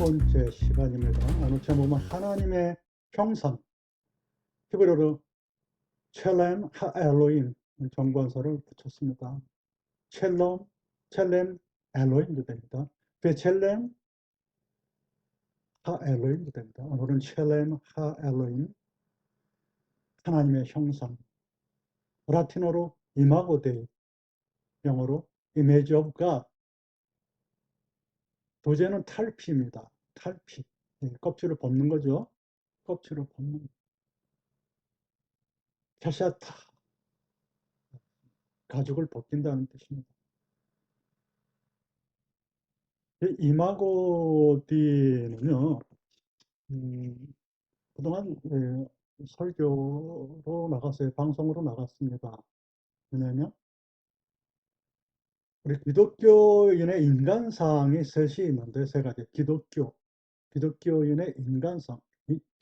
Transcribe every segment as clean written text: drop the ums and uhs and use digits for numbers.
번째 시간입니다. 오늘 제목은 하나님의 형상, 히브리어로 첼렘 하엘로임 정관사를 붙였습니다. 첼렘 엘로임도 됩니다. 베첼렘 하엘로임도 됩니다. 오늘은 첼렘 하엘로임, 하나님의 형상, 라틴어로 이마고 데이, 영어로 image of God, 도제는 탈피입니다. 탈피, 껍질을 벗는 거죠. 껍질을 벗는, 캐샤타, 가죽을 벗긴다는 뜻입니다. 이마고디는요, 그동안 설교로 나갔어요. 방송으로 나갔습니다. 왜냐면, 우리 기독교인의 인간상이 셋이 있는데, 세 가지. 기독교인의 인간상.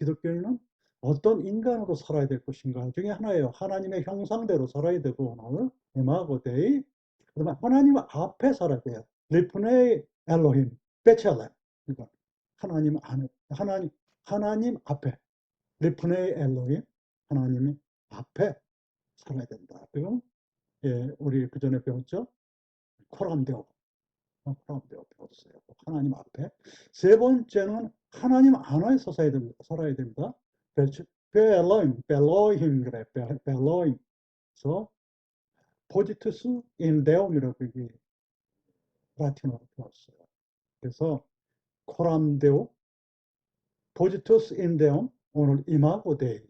기독교인은 어떤 인간으로 살아야 될 것인가 중에 하나예요. 하나님의 형상대로 살아야 되고, 오늘, 이마고데이. 그 다음에 하나님 앞에 살아야 돼요. 리프네이 엘로힘, 베첼렘. 그러니까 하나님 안에, 하나님 앞에. 리프네이 엘로힘, 하나님 앞에 살아야 된다. 그럼, 우리 그 전에 배웠죠? 코람데오. 코람데오 배웠어요. 하나님 앞에. 세 번째는 하나님 안에서 살아야 됩니다. 벨로힘, 그래. 벨로힘. 그래서, 포지투스 인 데움이라고 이게 라틴어로 배웠어요. 그래서, 코람데오, 포지투스 인 데움, 오늘 이마고 데이.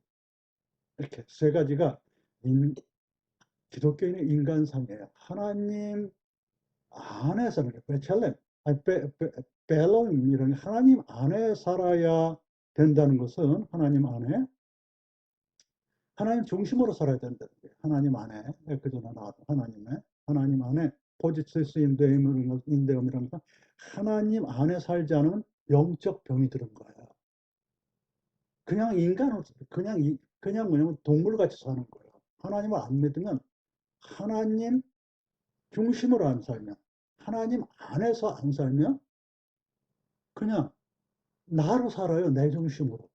이렇게 세 가지가 기독교인의 인간상이에요. 하나님 안에서, 베첼렘, 벨로임, 이런 하나님 안에 살아야 된다는 것은 하나님 안에, 하나님 중심으로 살아야 된다는 거예요. 하나님 안에, 그 전에 나왔던 하나님 안에, 포지티스 인데움이라는 건 하나님 안에 살지 않으면 영적 병이 들은 거예요. 그냥 인간으로, 그냥 뭐냐면 동물같이 사는 거예요. 하나님을 안 믿으면 하나님 중심으로 안 살면, 하나님 안에서 안 살면 그냥 나로 살아요. 내 중심으로.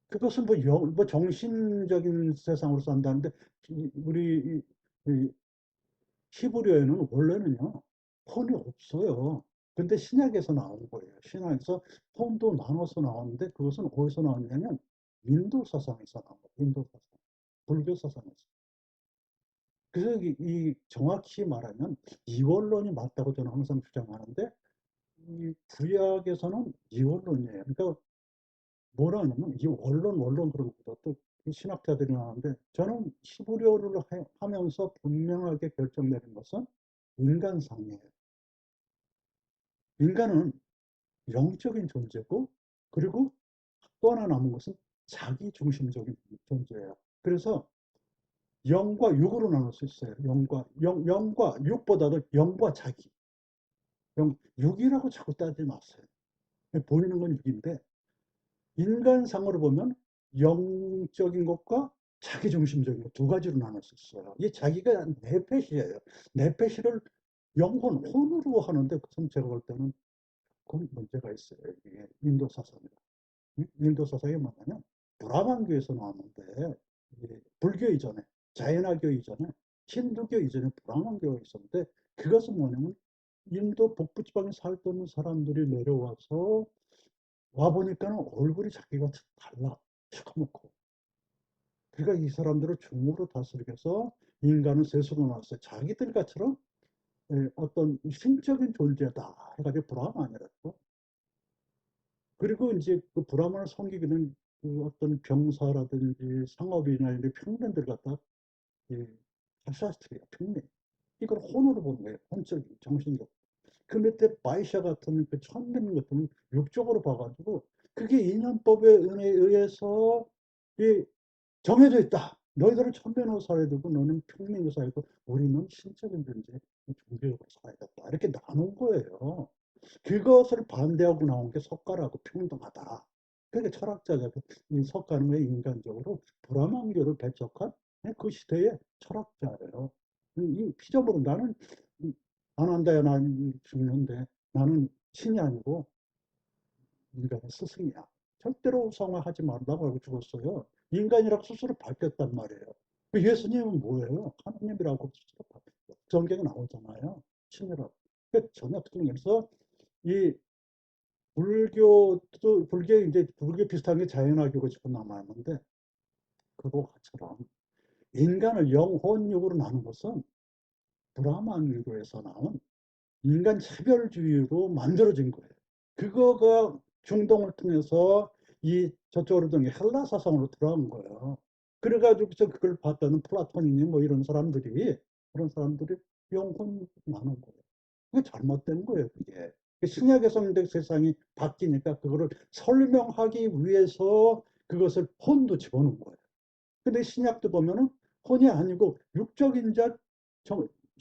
그것은 뭐 정신적인 세상으로 산다는데, 우리 히브리어에는 원래는요, 혼이 없어요. 근데 신약에서 나온 거예요. 신약에서 혼도 나눠서 나왔는데, 그것은 어디서 나왔냐면 인도 사상에서 나온 거예요. 인도 사상, 불교 사상에서. 그래서 정확히 말하면 이원론이 맞다고 저는 항상 주장하는데, 이 구약에서는 이원론이에요. 그러니까 뭐라 하냐면 이 원론 그러고 또 신학자들이 나오는데, 저는 히브리어를 하면서 분명하게 결정내린 것은 인간상이에요. 인간은 영적인 존재고, 그리고 또 하나 남은 것은 자기 중심적인 존재예요. 그래서 영과 육으로 나눌 수 있어요. 영과 육보다도 영과 자기. 육이라고 자꾸 따지지 마세요. 보이는 건 육인데, 인간상으로 보면 영적인 것과 자기중심적인 것 두 가지로 나눌 수 있어요. 이 자기가 네페시예요. 네페시를 혼으로 하는데, 그것은 제가 볼 때는 그건 문제가 있어요. 이게 인도 사상이라. 인도 사상이 뭐냐면 브라만교에서 나왔는데, 불교 이전에, 자이나교 이전에, 힌두교 이전에 브라만교가 있었는데, 그것은 뭐냐면 인도 북부 지방에 살던 사람들이 내려와서 와보니까는 얼굴이 자기가 달라. 시커멓고. 그러니까 이 사람들을 중으로 다스리면서 인간은 세수로 나왔어요. 자기들 것처럼 어떤 신적인 존재다 해가지고 브라만이라고. 그리고 이제 그 브라만을 섬기기는 그 어떤 병사라든지 상업이나 이런 평민들 갖다 카샤스트리야, 평민. 이걸 혼으로 보는 거예요. 혼적인, 정신적. 그 밑에 바이샤 같은 그 천민 같은 육적으로 봐가지고, 그게 인연법에 의해서 이 정해져 있다. 너희들은 천변으로 살아야 되고, 너는 평민으로 살아야 되고, 우리는 신적인 존재, 종교적으로 살아야겠다. 이렇게 나눈 거예요. 그것을 반대하고 나온 게 석가라고, 평등하다. 그러니까 철학자가 이 석가는 인간적으로 브라만교를 배척한 그 시대의 철학자예요. 이 피조물은 나는 안 한다야 난 죽는데, 나는 신이 아니고 인간의 스승이야. 절대로 우상화하지 말라고 하고 죽었어요. 인간이라고 스스로 밝혔단 말이에요. 예수님은 뭐예요? 하나님이라고 스스로 밝혔어요. 성경에 나오잖아요. 신이라고. 전혀 틀린 거예요. 그래서 이 불교도, 불교 비슷한 게 자연학이고 지금 남아있는데, 그거처럼 인간을 영혼육으로 나눈 것은 브라만 유교에서 나온 인간 차별주의로 만들어진 거예요. 그거가 중동을 통해서 이 저쪽으로 등 헬라 사상으로 들어간 거예요. 그래가지고 그걸 봤다는 플라톤이니 뭐 이런 사람들이 그런 사람들이 영혼 나눈 거예요. 그게 잘못된 거예요. 그게 신약에서 이제 세상이 바뀌니까 그거를 설명하기 위해서 그것을 혼도 집어넣은 거예요. 근데 신약도 보면은 혼이 아니고 육적인 자,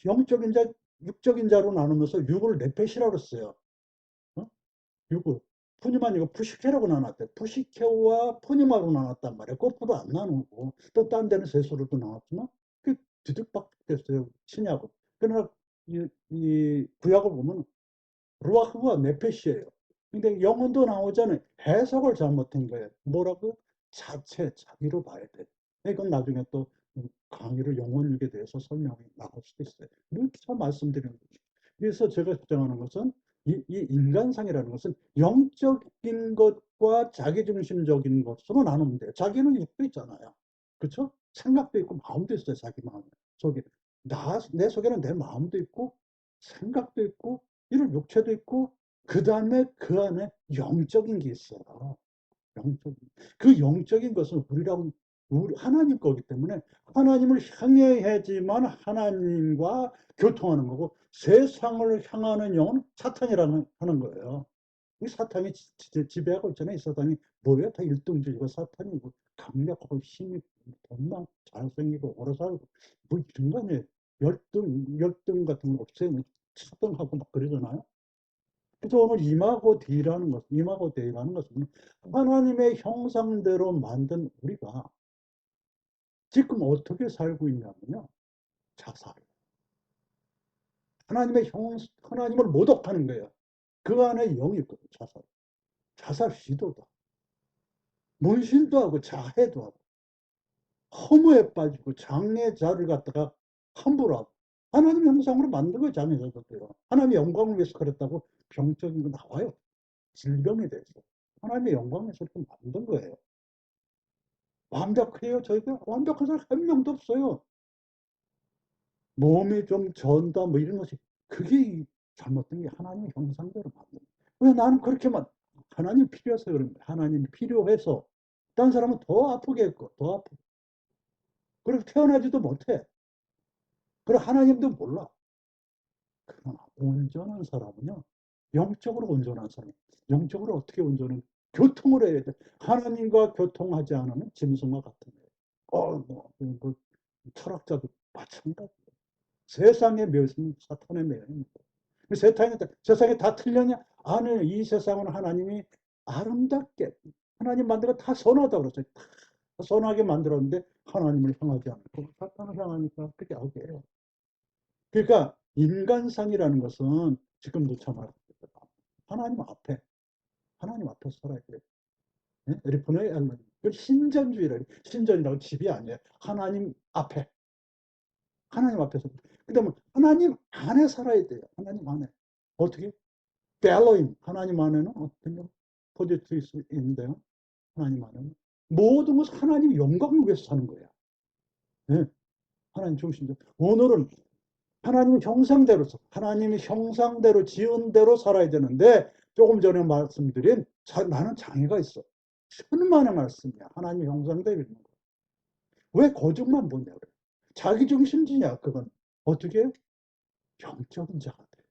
영적인 자, 육적인 자로 나누면서 육을 네페시라고 했어요. 어? 육을. 푸니만 이거 푸시케라고 나눴대. 푸시케와 푸니마로 나눴단 말이에요. 거꾸로 안 나누고. 또 딴 데는 세수로도 나왔지만, 그 뒤죽박죽됐어요. 신약은. 그러나 이 구약을 보면 루아흐가 네페시예요. 근데 영혼도 나오잖아요. 해석을 잘못한 거예요. 뭐라고? 자체, 자기로 봐야 돼. 이건 나중에 또 강의로 영혼육에 대해서 설명이 나올 수도 있어요. 이렇게 말씀드리는 거죠. 그래서 제가 주장하는 것은 이 인간상이라는 것은 영적인 것과 자기중심적인 것으로 나누면 돼요. 자기는 육도 있잖아요. 그렇죠? 생각도 있고 마음도 있어요. 자기 마음 속에. 내 속에는 내 마음도 있고 생각도 있고 이런 육체도 있고 그다음에 그 안에 영적인 게 있어요. 영적인. 그 영적인 것은 우리 하나님 거기 때문에 하나님을 향해야지만 하나님과 교통하는 거고 세상을 향하는 영은 사탄이라는 하는 거예요. 이 사탄이 지배하고 있잖아요. 이 사탄이 뭐야? 다 일등주의고 사탄이고 강력하고 힘이 돈만 잘생기고 오래 살고 뭐 이런 거 아니에요. 열등 같은 거 없애면 차등하고 막 그러잖아요. 그래서 오늘 이마고 데이라는 것은 하나님의 형상대로 만든 우리가 지금 어떻게 살고 있냐면요. 자살. 하나님을 모독하는 거예요. 그 안에 영이 있거든, 자살. 자살 시도다. 문신도 하고 자해도 하고 허무에 빠지고 장애자를 갖다가 함부로 하고 하나님 형상으로 만든 거예요, 장애자들도요. 하나님의 영광을 위해서 그랬다고 병적인 거 나와요. 질병에 대해서. 하나님의 영광을 위해서 이렇게 만든 거예요. 완벽해요, 저희가? 완벽한 사람 한 명도 없어요. 몸이 좀 전다, 뭐 이런 것이. 그게 잘못된 게 하나님의 형상대로 만든 거예요. 왜 나는 그렇게만, 하나님 필요해서 그런 거예요. 하나님이 필요해서. 다른 사람은 더 아프게 했고, 더 아프고. 그래서 태어나지도 못해. 그리고 하나님도 몰라. 그러나 온전한 사람은요, 영적으로 온전한 사람. 영적으로 어떻게 온전한? 교통을 해야 돼. 하나님과 교통하지 않으면 짐승과 같은 거예요. 뭐, 철학자도 마찬가지. 세상의 묘는 사탄의 묘입니다. 세상에 다 틀렸냐? 아니, 이 세상은 하나님이 아름답게, 하나님 만든 거 다 선하다고 그랬어요. 다 선하게 만들었는데, 하나님을 향하지 않고, 사탄을 향하니까 그게 악이에요. 그러니까, 인간상이라는 것은 지금도 참 하나님 앞에, 하나님 앞에 살아야 돼요. 예? 리포너의 앨런. 신전주의라, 신전이라고 집이 아니에요. 하나님 앞에. 하나님 앞에서. 그 다음에 하나님 안에 살아야 돼요. 하나님 안에. 어떻게? 벨로임. 하나님 안에는 어떤 포지티브인데요. 하나님 안에는. 모든 것은 하나님 영광을 위해서 사는 거야. 네. 하나님 중심적. 오늘은 하나님 형상대로서, 하나님의 형상대로 지은 대로 살아야 되는데, 조금 전에 말씀드린, 나는 장애가 있어. 천만의 말씀이야. 하나님 형상대로 있는 거야. 왜 거짓말 보냐, 그래. 자기 중심주의야, 그건. 어떻게? 영적인 자가 돼.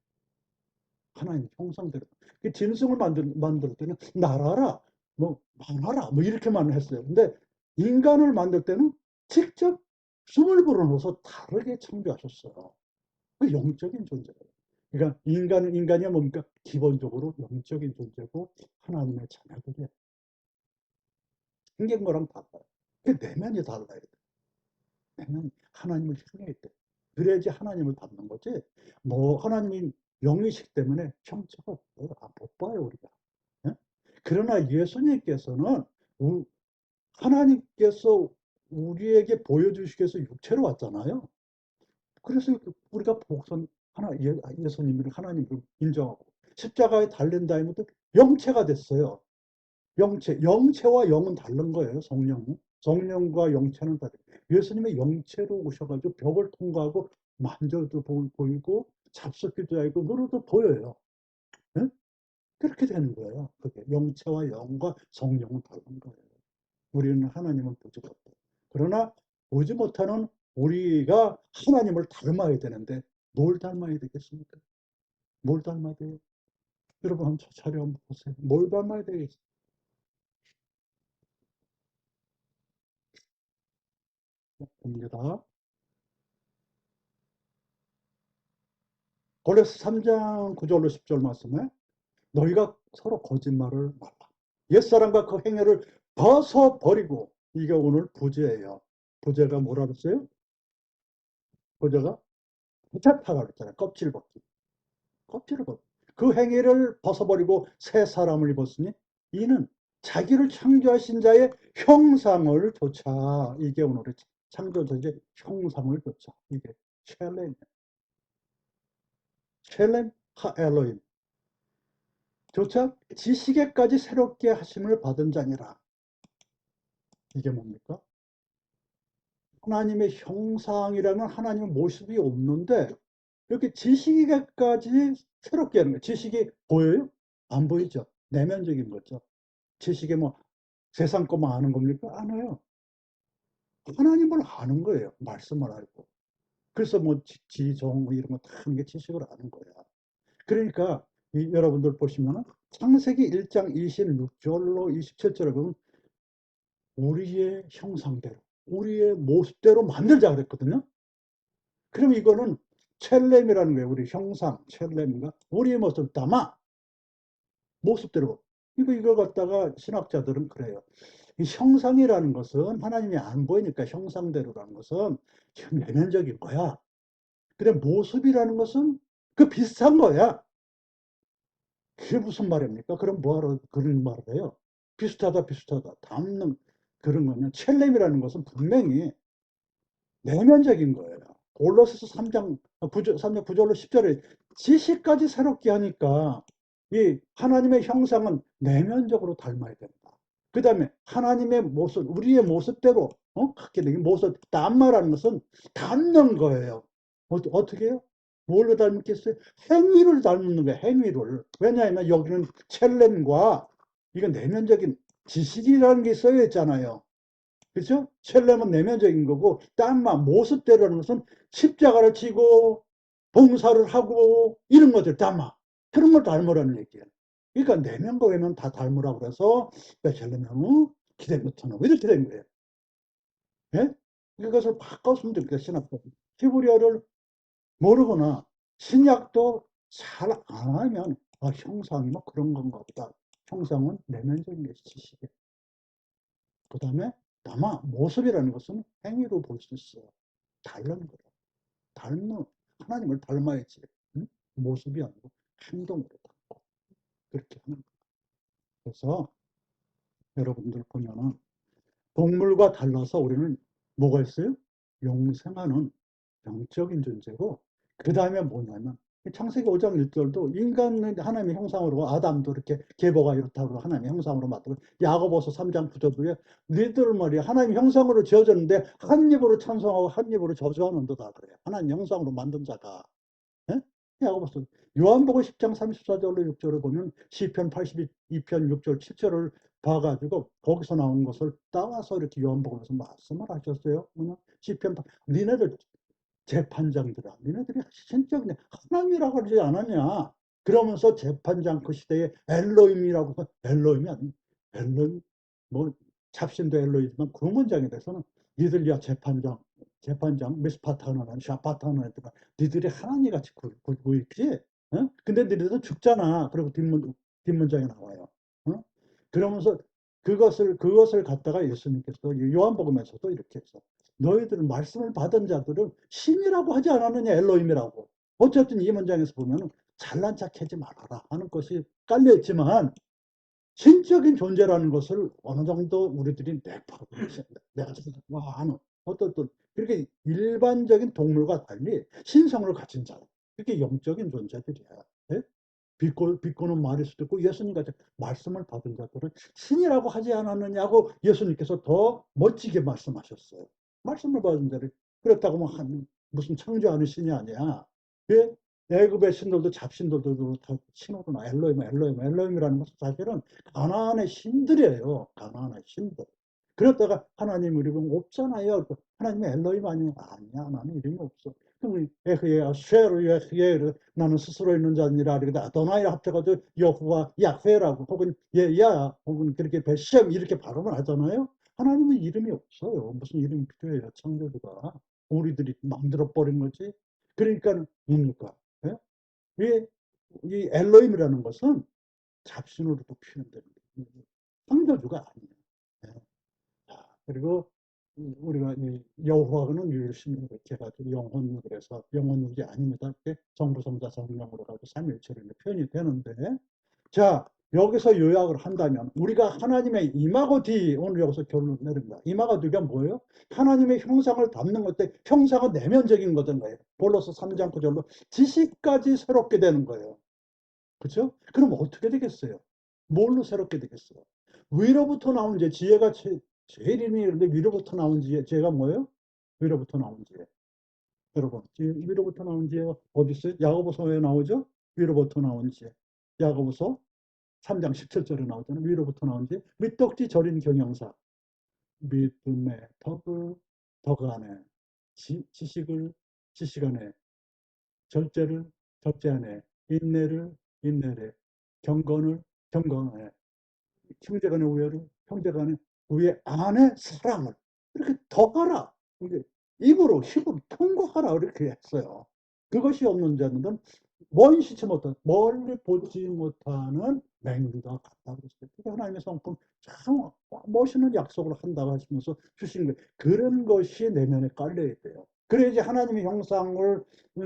하나님 형상대로. 짐승을 만들 때는 날아라, 뭐, 많아라, 뭐, 이렇게만 했어요. 근데 인간을 만들 때는 직접 숨을 불어넣어서 다르게 창조하셨어요. 그 영적인 존재예요. 그러니까 인간이 뭡니까? 기본적으로 영적인 존재고 하나님의 자녀들이에요. 생긴 거랑 달라요. 그 내면이 달라야 돼. 내면 하나님을 향해 있대. 그래야지 하나님을 닮는 거지. 뭐 하나님이 영의식 때문에 형체가 없어요. 못 봐요, 우리가. 예? 그러나 예수님께서는 하나님께서 우리에게 보여주시기 위해서 육체로 왔잖아요. 그래서 우리가 복선 예수님을 하나님을 인정하고 십자가에 달린 다음에도 영체가 됐어요. 영체와 영은 다른 거예요. 성령과 영체는 다르요. 예수님의 영체로 오셔가지고 벽을 통과하고 만져도 보이고 잡숫기도 하고 눈으로도 보여요. 네? 그렇게 되는 거예요. 그게 영체와 영과 성령은 다른 거예요. 우리는 하나님은 보지 못해. 그러나 보지 못하는 우리가 하나님을 닮아야 되는데 뭘 닮아야 되겠습니까? 뭘 닮아야 돼요? 여러분 한번 차례 한번 보세요. 뭘 닮아야 되겠어요? 봅니다. 골로새 3장 9절로 10절 말씀에 너희가 서로 거짓말을 말라. 옛사람과 그 행위를 벗어버리고 이게 오늘 부제예요. 부제가 뭐라 그랬어요? 부제가 부착하라 그랬잖아요. 껍질 벗기. 껍질을 벗기. 그 행위를 벗어버리고 새 사람을 입었으니 이는 자기를 창조하신 자의 형상을 좇아. 이게 오늘의 창조자의 형상을 좇아. 이게 첼렘 하엘로임. 조차 지식에까지 새롭게 하심을 받은 자니라. 이게 뭡니까? 하나님의 형상이라면 하나님의 모습이 없는데 이렇게 지식에까지 새롭게 하는 거예요. 지식이 보여요? 안 보이죠? 내면적인 거죠. 지식이 뭐 세상 것만 아는 겁니까? 아니에요. 하나님을 아는 거예요. 말씀을 알고. 그래서 뭐 지정 뭐 이런 거 다 하는 게 지식을 아는 거야. 그러니까 여러분들 보시면은 창세기 1장 26절로 27절에 보면 우리의 형상대로, 우리의 모습대로 만들자 그랬거든요. 그럼 이거는 첼렘이라는 거예요. 우리 형상, 첼렘인가? 우리의 모습 담아, 모습대로. 이거 갖다가 신학자들은 그래요. 이 형상이라는 것은 하나님이 안 보이니까 형상대로라는 것은 내면적인 거야. 그래, 모습이라는 것은 그 비슷한 거야. 그게 무슨 말입니까? 그럼 뭐하러 그런 말을 해요? 비슷하다. 닮는 그런 거냐? 첼렘이라는 것은 분명히 내면적인 거예요. 골로새서 3장 9절로 10절에 지식까지 새롭게 하니까 이 하나님의 형상은 내면적으로 닮아야 된다. 그 다음에 하나님의 모습, 우리의 모습대로 갖게 되는 모습, 닮아라는 것은 닮는 거예요. 어떻게 해요? 뭘로 닮겠어요? 행위를 닮는 거예요. 행위를. 왜냐하면 여기는 첼렘과 이건 내면적인 지식이라는 게 써야 했잖아요. 그렇죠? 첼렘은 내면적인 거고 땀마 모습대로라는 것은 십자가를 지고 봉사를 하고 이런 것들 땀마 그런 걸 닮으라는 얘기예요. 그러니까 내면과 외면 다 닮으라고 그래서 첼렘은 기대부터는 이렇게 된 거예요. 예? 이것을 바꿨으면 좋겠어요. 신학도 히브리어를 모르거나 신약도 잘 안 하면 형상이 뭐 그런 건가 보다. 형상은 내면적인 게 지식이에요. 그 다음에 다만 모습이라는 것은 행위로 볼 수 있어요. 다른 거예요. 닮는 하나님을 닮아야지. 응? 모습이 아니고 행동으로 닮고 그렇게 하는 거예요. 그래서 여러분들 보면은 동물과 달라서 우리는 뭐가 있어요? 영생하는 영적인 존재고 그 다음에 뭐냐면 창세기 5장 1절도 인간은 하나님의 형상으로 아담도 이렇게 계보가 이렇다고 하나님의 형상으로 만들고 야고보서 3장 9절도에 너희들 말이야 하나님의 형상으로 지어졌는데 한 입으로 찬송하고 한 입으로 저주하는도다 그래요. 하나님 형상으로 만든 자가. 예? 야고보서 요한복음 10장 34절로 6절을 보면 시편 82편 6절 7절을 봐가지고 거기서 나온 것을 따와서 이렇게 요한복음에서 말씀을 하셨어요. 시편 니네들 재판장들아, 니네들이 진짜 그냥 하나님이라고 하지 않았냐? 그러면서 재판장 그 시대에 엘로임이라고 엘로임이 아니 엘로임 뭐 잡신도 엘로임이지만 그 문장에 대해서는 니들 야 재판장 미스파타는 샤파타는 애들아 니들이 하나님 같이 굴고 있지? 어? 근데 니들도 죽잖아. 그리고 뒷문장에 나와요. 어? 그러면서 그것을 갖다가 예수님께서 요한복음에서도 이렇게 해서 너희들 말씀을 받은 자들은 신이라고 하지 않았느냐 엘로임이라고. 어쨌든 이 문장에서 보면 잘난 척하지 말아라 하는 것이 깔려 있지만 신적인 존재라는 것을 어느 정도 우리들이 내포하고 있습니다. 내가 하는 어떤 그렇게 일반적인 동물과 달리 신성을 가진 자, 그게 영적인 존재들이야. 예? 비꼬는 말일 수도 있고 예수님 같은 말씀을 받은 자들은 신이라고 하지 않았느냐고 예수님께서 더 멋지게 말씀하셨어요. 말씀을 받은 자를 그렇다고 뭐 무슨 창조하는 신이 아니야. 왜? 애굽의 신들도 잡신들도 다 신호구나. 엘로힘이라는 것은 사실은 가나안의 신들이에요. 가나안의 신들. 그랬다가 하나님 이름은 없잖아요. 하나님의 엘로힘 아니야? 아니야. 나는 이름이 없어. 그럼 에흐야, 쉐르, 나는 스스로 있는 자니라. 그러다 아도나이라 합쳐가지고 여호와 야훼라고 혹은 예야 혹은 그렇게 베셈 이렇게 발음을 하잖아요. 하나님은 이름이 없어요. 무슨 이름이 필요해요? 창조주가. 우리들이 만들어 버린 거지. 그러니까 뭡니까? 예? 이 엘로힘이라는 것은 잡신으로도 표현되는 거예요. 창조주가 아니에요. 예. 그리고 우리가 여호와는 유일신 이렇게 해가지고 영혼육 그래서 영혼육이 아닙니다. 이렇게 성부성자 성령으로 가지고 삼일체로 표현이 되는데 자 여기서 요약을 한다면 우리가 하나님의 이마고 디 오늘 여기서 결론 내립니다. 이마고 디가 뭐예요? 하나님의 형상을 담는 것때 형상은 내면적인 거든 거예요. 볼로서 3장 9절로 지식까지 새롭게 되는 거예요. 그렇죠? 그럼 어떻게 되겠어요? 뭘로 새롭게 되겠어요? 위로부터 나온 지혜가 제일 있는데 위로부터 나온 지혜가 뭐예요? 위로부터 나온 지혜. 여러분, 위로부터 나온 지혜가 어디 있어요? 야고보서에 나오죠? 위로부터 나온 지혜. 야고보서 3장 17절에 나오잖아요. 위로부터 나온 지혜. 밑덕지 절인 경영사. 믿음의 덕 안에 지식 안에 절제를 절제 안에 인내를 경건을 형제간의 우애를 형제간의 우애 안에 사랑을 이렇게 더하라. 이게 입으로 힘으로 통과하라 이렇게 했어요. 그것이 없는 자는 원시치 못한 멀리 보지 못하는 맹주와 같다고 했어요. 그게 하나님의 성품 참 멋있는 약속을 한다고 하시면서 주신 거예요. 그런 것이 내면에 깔려야 돼요. 그래야지 하나님의 형상을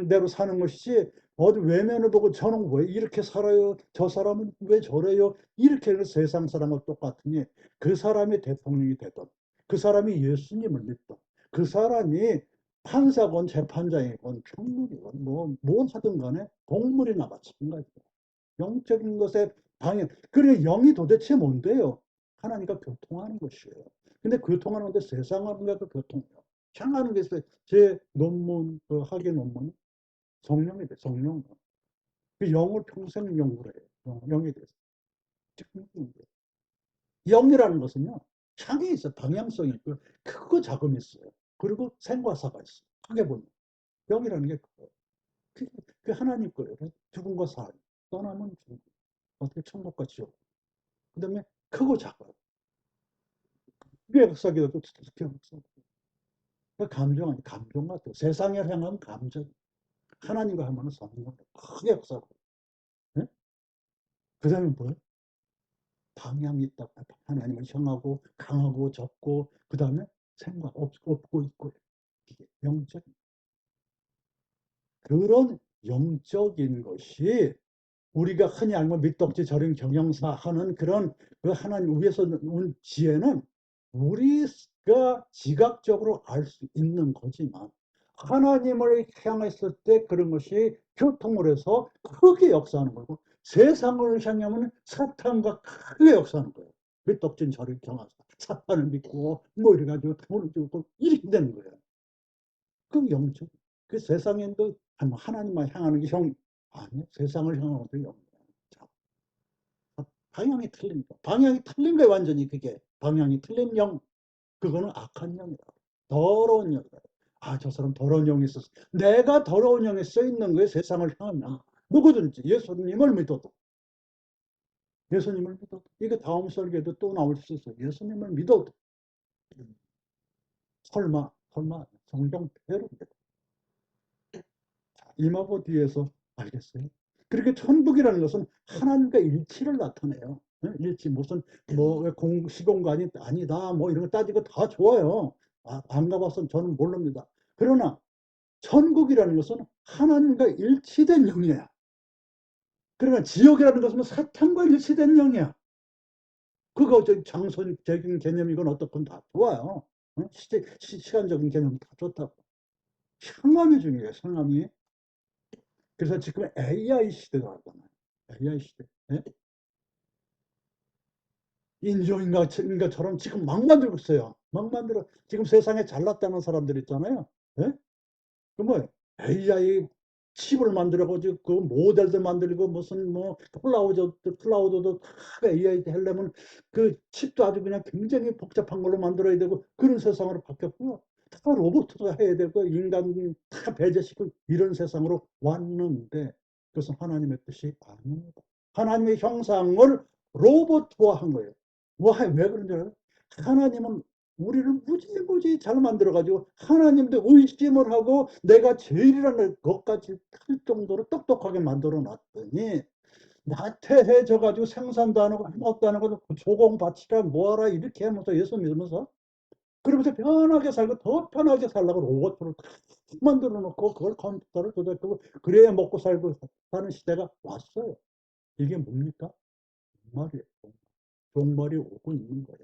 대로 사는 것이지 어디 외면을 보고 저는 왜 이렇게 살아요? 저 사람은 왜 저래요? 이렇게 해서 세상 사람과 똑같으니 그 사람이 대통령이 되든 그 사람이 예수님을 믿든 그 사람이 판사건 재판장이건 평론이건 뭘 하든 간에 동물이나 마찬가지예요. 영적인 것에 방해. 그래 영이 도대체 뭔데요? 하나님과 교통하는 것이에요. 근데 교통하는 건데 세상하고도 교통해요. 향하는 게 있어요. 제 논문, 그 학위 논문 성령이 돼, 성령. 그 영을 평생 연구를 해요. 영에 대해서. 영이라는 것은요, 향이 있어요. 방향성이 있고, 크고 작음이 있어요. 그리고 생과사가 있어요. 크게 보면. 영이라는 게 그거예요. 그 하나님 거예요. 죽음과 살. 떠나면 죽음. 어떻게 천국과 지옥. 그 다음에 크고 작아요. 그게 역사기도 특히 역사. 그 감정 아니 감정 같아요. 세상에 향한 감정. 하나님과 하면 성령. 크게 역사고. 네? 그 다음에 뭐예요? 방향이 있다고. 하나님을 향하고 강하고 적고 그 다음에 생각 없고 있고 이게 영적인 그런 영적인 것이 우리가 흔히 알고 밑덕지 절인 경영사 하는 그런 그 하나님 위에서 온 지혜는 우리가 지각적으로 알 수 있는 거지만 하나님을 향했을 때 그런 것이 교통을 해서 크게 역사하는 거고 세상을 향하면 사탄과 크게 역사하는 거예요. 밑덕진 절인 경영사 사탄을 믿고 뭐 이래가지고 돈을 주고 이렇게 되는 거예요. 그 영적 그 세상에도 하나님만 향하는 게 아니 세상을 향하는 것도 영. 방향이 틀립니다. 방향이 틀린 거예요, 완전히 그게. 방향이 틀린 영. 그거는 악한 영이다. 더러운 영이다. 아, 저 사람 더러운 영이 있었어. 내가 더러운 영에 써 있는 거에 세상을 향하면 누구든지 예수님을 믿어도 예수님을 믿어도 이게 다음 설교에도 또 나올 수 있어요. 예수님을 믿어도 설마 성경대로 임하고 뒤에서 알겠어요. 그렇게 천국이라는 것은 하나님과 일치를 나타내요. 일치 무슨 뭐 시공간이 아니다 뭐 이런 거 따지고 다 좋아요. 안 가봐서 저는 모릅니다. 그러나 천국이라는 것은 하나님과 일치된 영이야. 그러나 지옥이라는 것은 사탄과 일치된 영이야. 그거 장소적인 개념이건 어떻건 다 좋아요. 시간적인 개념 다 좋다고. 상황이 중요해요. 상황이. 그래서 지금 AI 시대가 왔잖아요. AI 시대. 예? 인조인가처럼 지금 막 만들고 있어요. 막 만들어. 지금 세상에 잘났다는 사람들 있잖아요. 예? 그 뭐, AI 칩을 만들어가지고, 그 모델도 만들고, 무슨 뭐, 클라우드도 다 AI 하려면 그 칩도 아주 그냥 굉장히 복잡한 걸로 만들어야 되고, 그런 세상으로 바뀌었고요. 다 로봇도 해야 되고, 인간 다 배제시키고, 이런 세상으로 왔는데, 그것은 하나님의 뜻이 아닙니다. 하나님의 형상을 로봇화한 거예요. 왜 그런지 알아요? 하나님은 우리를 무지무지 잘 만들어가지고 하나님도 의심을 하고 내가 제일이라는 것까지 할 정도로 똑똑하게 만들어 놨더니 나태해져가지고 생산도 안 하고 아무것도 안 하고 조공바치라 뭐하라 이렇게 하면서 예수 믿으면서 그러면서 편하게 살고 더 편하게 살라고 로봇으로 다 만들어 놓고 그걸 컴퓨터를 조작하고 그래야 먹고 살고 사는 시대가 왔어요. 이게 뭡니까? 종말이에요. 종말이 오고 있는 거예요.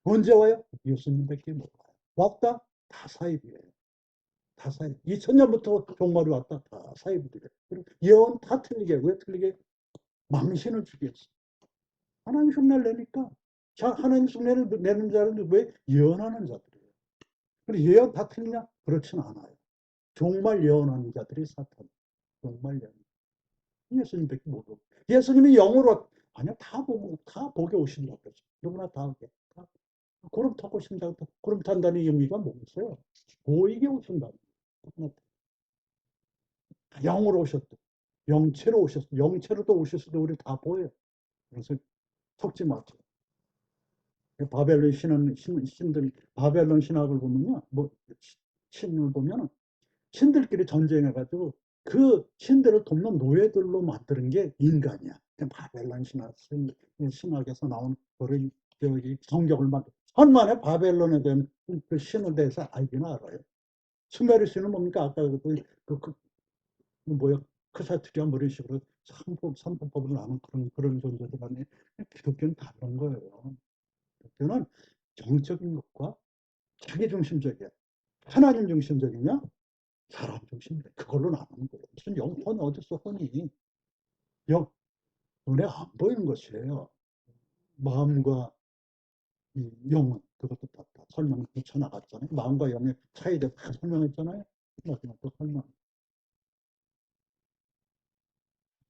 언제 와요? 예수님밖에 못 와요. 왔다? 다 사입이에요. 다 사입. 2000년부터 종말이 왔다. 다 사입이에요. 예언 다 틀리게. 왜 틀리게? 망신을 주겠어. 하나님 흉내를 내니까. 하나님 흉내를 내는 자는 왜? 예언하는 자들이에요. 그리고 예언 다 틀리냐? 그렇진 않아요. 종말 예언하는 자들이 사탄. 종말 예언. 예수님밖에 못 오고. 예수님이 영으로, 아니요, 다 보게 오신다고 그랬죠. 누구나 다 오게. 구름 타고 오신다고. 구름 탄다는 의미가 뭐겠어요? 보이게 오신다. 영으로 오셨다. 영체로 오셨어. 영체로도 오셨을 때 우리 다 보여요. 그래서 속지 마세요. 바벨론 신들, 바벨론 신학을 보면요. 뭐, 신을 보면 신들끼리 전쟁해가지고 그 신들을 돕는 노예들로 만드는 게 인간이야. 바벨론 신학에서 나온 그런 성경을 천만에 바벨론에 대한 그 신에 대해서 알기는 알아요. 수메르 신은 뭡니까? 아까 뭐야, 크사트리아 뭐 이런 식으로 삼법을 나눈 그런 존재들 안에 기독교는 다른 거예요. 기독교는 정적인 것과 자기 중심적이야. 하나님 중심적이냐? 사람 중심이야. 그걸로 나누는 거예요. 무슨 영혼 어딨어, 혼이. 눈에 안 보이는 것이에요. 마음과 이 영은 그것도 다 설명을 붙여나갔잖아요. 마음과 영의 차이에 대해 다 설명했잖아요. 마지막 또 설명.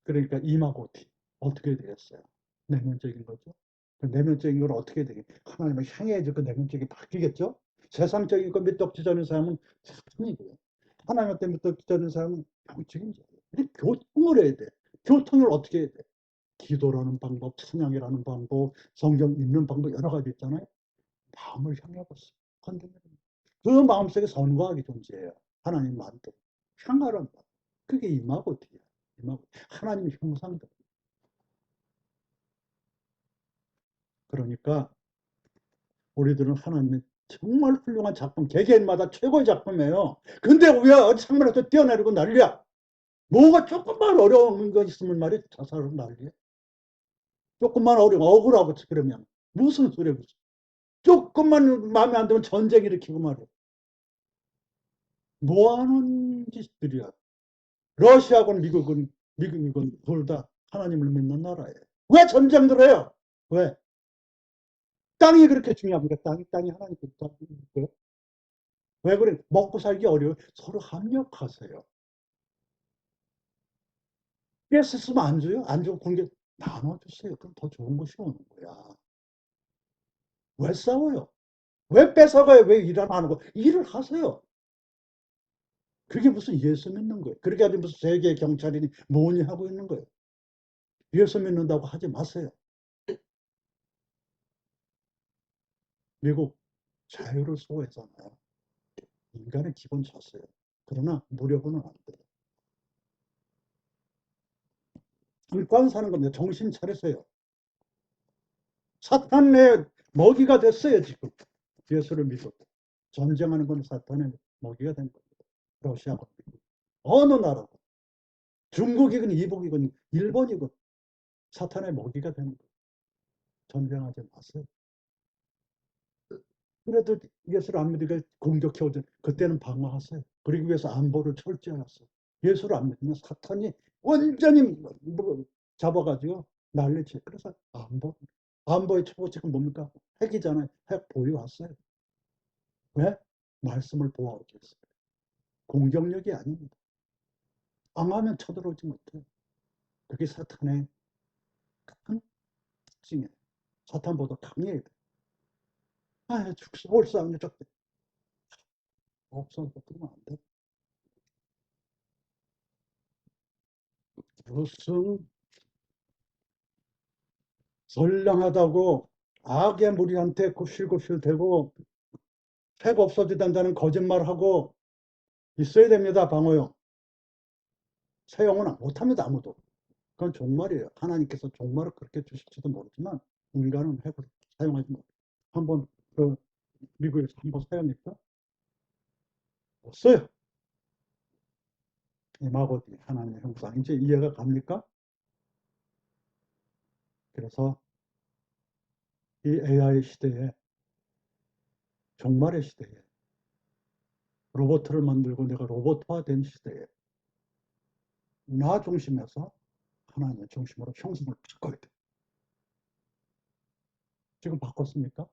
그러니까 이마고티 어떻게 되겠어요? 내면적인 거죠. 그 내면적인 걸 어떻게 되겠? 하나님을 향해야지 그 내면적이 바뀌겠죠. 세상적인 거 밑덕지적인 사람은 사탄이고요. 하나님한테 밑덕지적인 사람은 영적인 자예요. 교통을 해야 돼. 교통을 어떻게 해야 돼? 기도라는 방법, 찬양이라는 방법, 성경 읽는 방법 여러 가지 있잖아요. 마음을 향해 보세요. 그 마음속에 선과학이 존재해요. 하나님 마음대로 향하란다. 그게 이마고티예요. 하나님의 형상들. 그러니까 우리들은 하나님의 정말 훌륭한 작품, 개개인마다 최고의 작품이에요. 근데 왜 창문에서 뛰어내리고 난리야? 뭐가 조금만 어려운 거 있으면 말이 자살하고 난리야. 조금만 억울하고 그러면 무슨 소리야 무슨. 조금만 마음에 안 들면 전쟁 일으키고 말이야. 뭐하는 짓들이야. 러시아하고 미국이건 둘 다 하나님을 믿는 나라예요. 왜 전쟁들 해요? 왜? 땅이 그렇게 중요합니까? 땅이 하나님 뜻. 왜 그래? 먹고 살기 어려워. 서로 합력하세요. 가스 쓰면 안 줘요? 안 주고 공개 나눠주세요. 그럼 더 좋은 것이 오는 거야. 왜 싸워요? 왜 뺏어가요? 왜 일 안 하는 거? 일을 하세요. 그게 무슨 예수 믿는 거예요. 그렇게 하지 무슨 세계 경찰이니 뭐니 하고 있는 거예요. 예수 믿는다고 하지 마세요. 미국 자유를 수호했잖아요. 인간의 기본 자세요. 그러나 무력은 안 돼요. 일관 사는 겁니다. 정신 차리세요. 사탄의 먹이가 됐어요, 지금. 예수를 믿었고. 전쟁하는 건 사탄의 먹이가 된 겁니다. 러시아가. 어느 나라고. 중국이건 이북이건 일본이건 사탄의 먹이가 되는 거예요. 전쟁하지 마세요. 그래도 예수를 안 믿으니까 공격해 오죠. 그때는 방어하세요. 그러기 위해서 안보를 철저히 하세요. 예수를 안 믿으면 사탄이 완전히 뭐 잡아가지고 난리치. 그래서 안보의 최고치가 뭡니까? 핵이잖아요. 핵 보유하세요. 왜? 말씀을 보호하기 위해서. 공격력이 아닙니다. 강하면 쳐들어오지 못해요. 그게 사탄의 큰 특징이에요. 사탄보다 강해야 돼. 아, 죽수, 옳상이 적대. 없어서 그러면 안 돼. 무슨 선량하다고 악의 무리한테 굽실굽실 대고 핵 없어지단다는 거짓말하고 있어야 됩니다. 방어용. 사용은 못합니다. 아무도. 그건 종말이에요. 하나님께서 종말을 그렇게 주실지도 모르지만 인간은 핵을 사용하지 못해요. 한번 그 미국에서 한번 사용했다? 없어요. 이마고디 하나님의 형상. 이제 이해가 갑니까? 그래서 이 AI 시대에 종말의 시대에 로봇을 만들고 내가 로봇화된 시대에 나 중심에서 하나님의 중심으로 형성을 바꿔야 돼. 지금 바꿨습니까?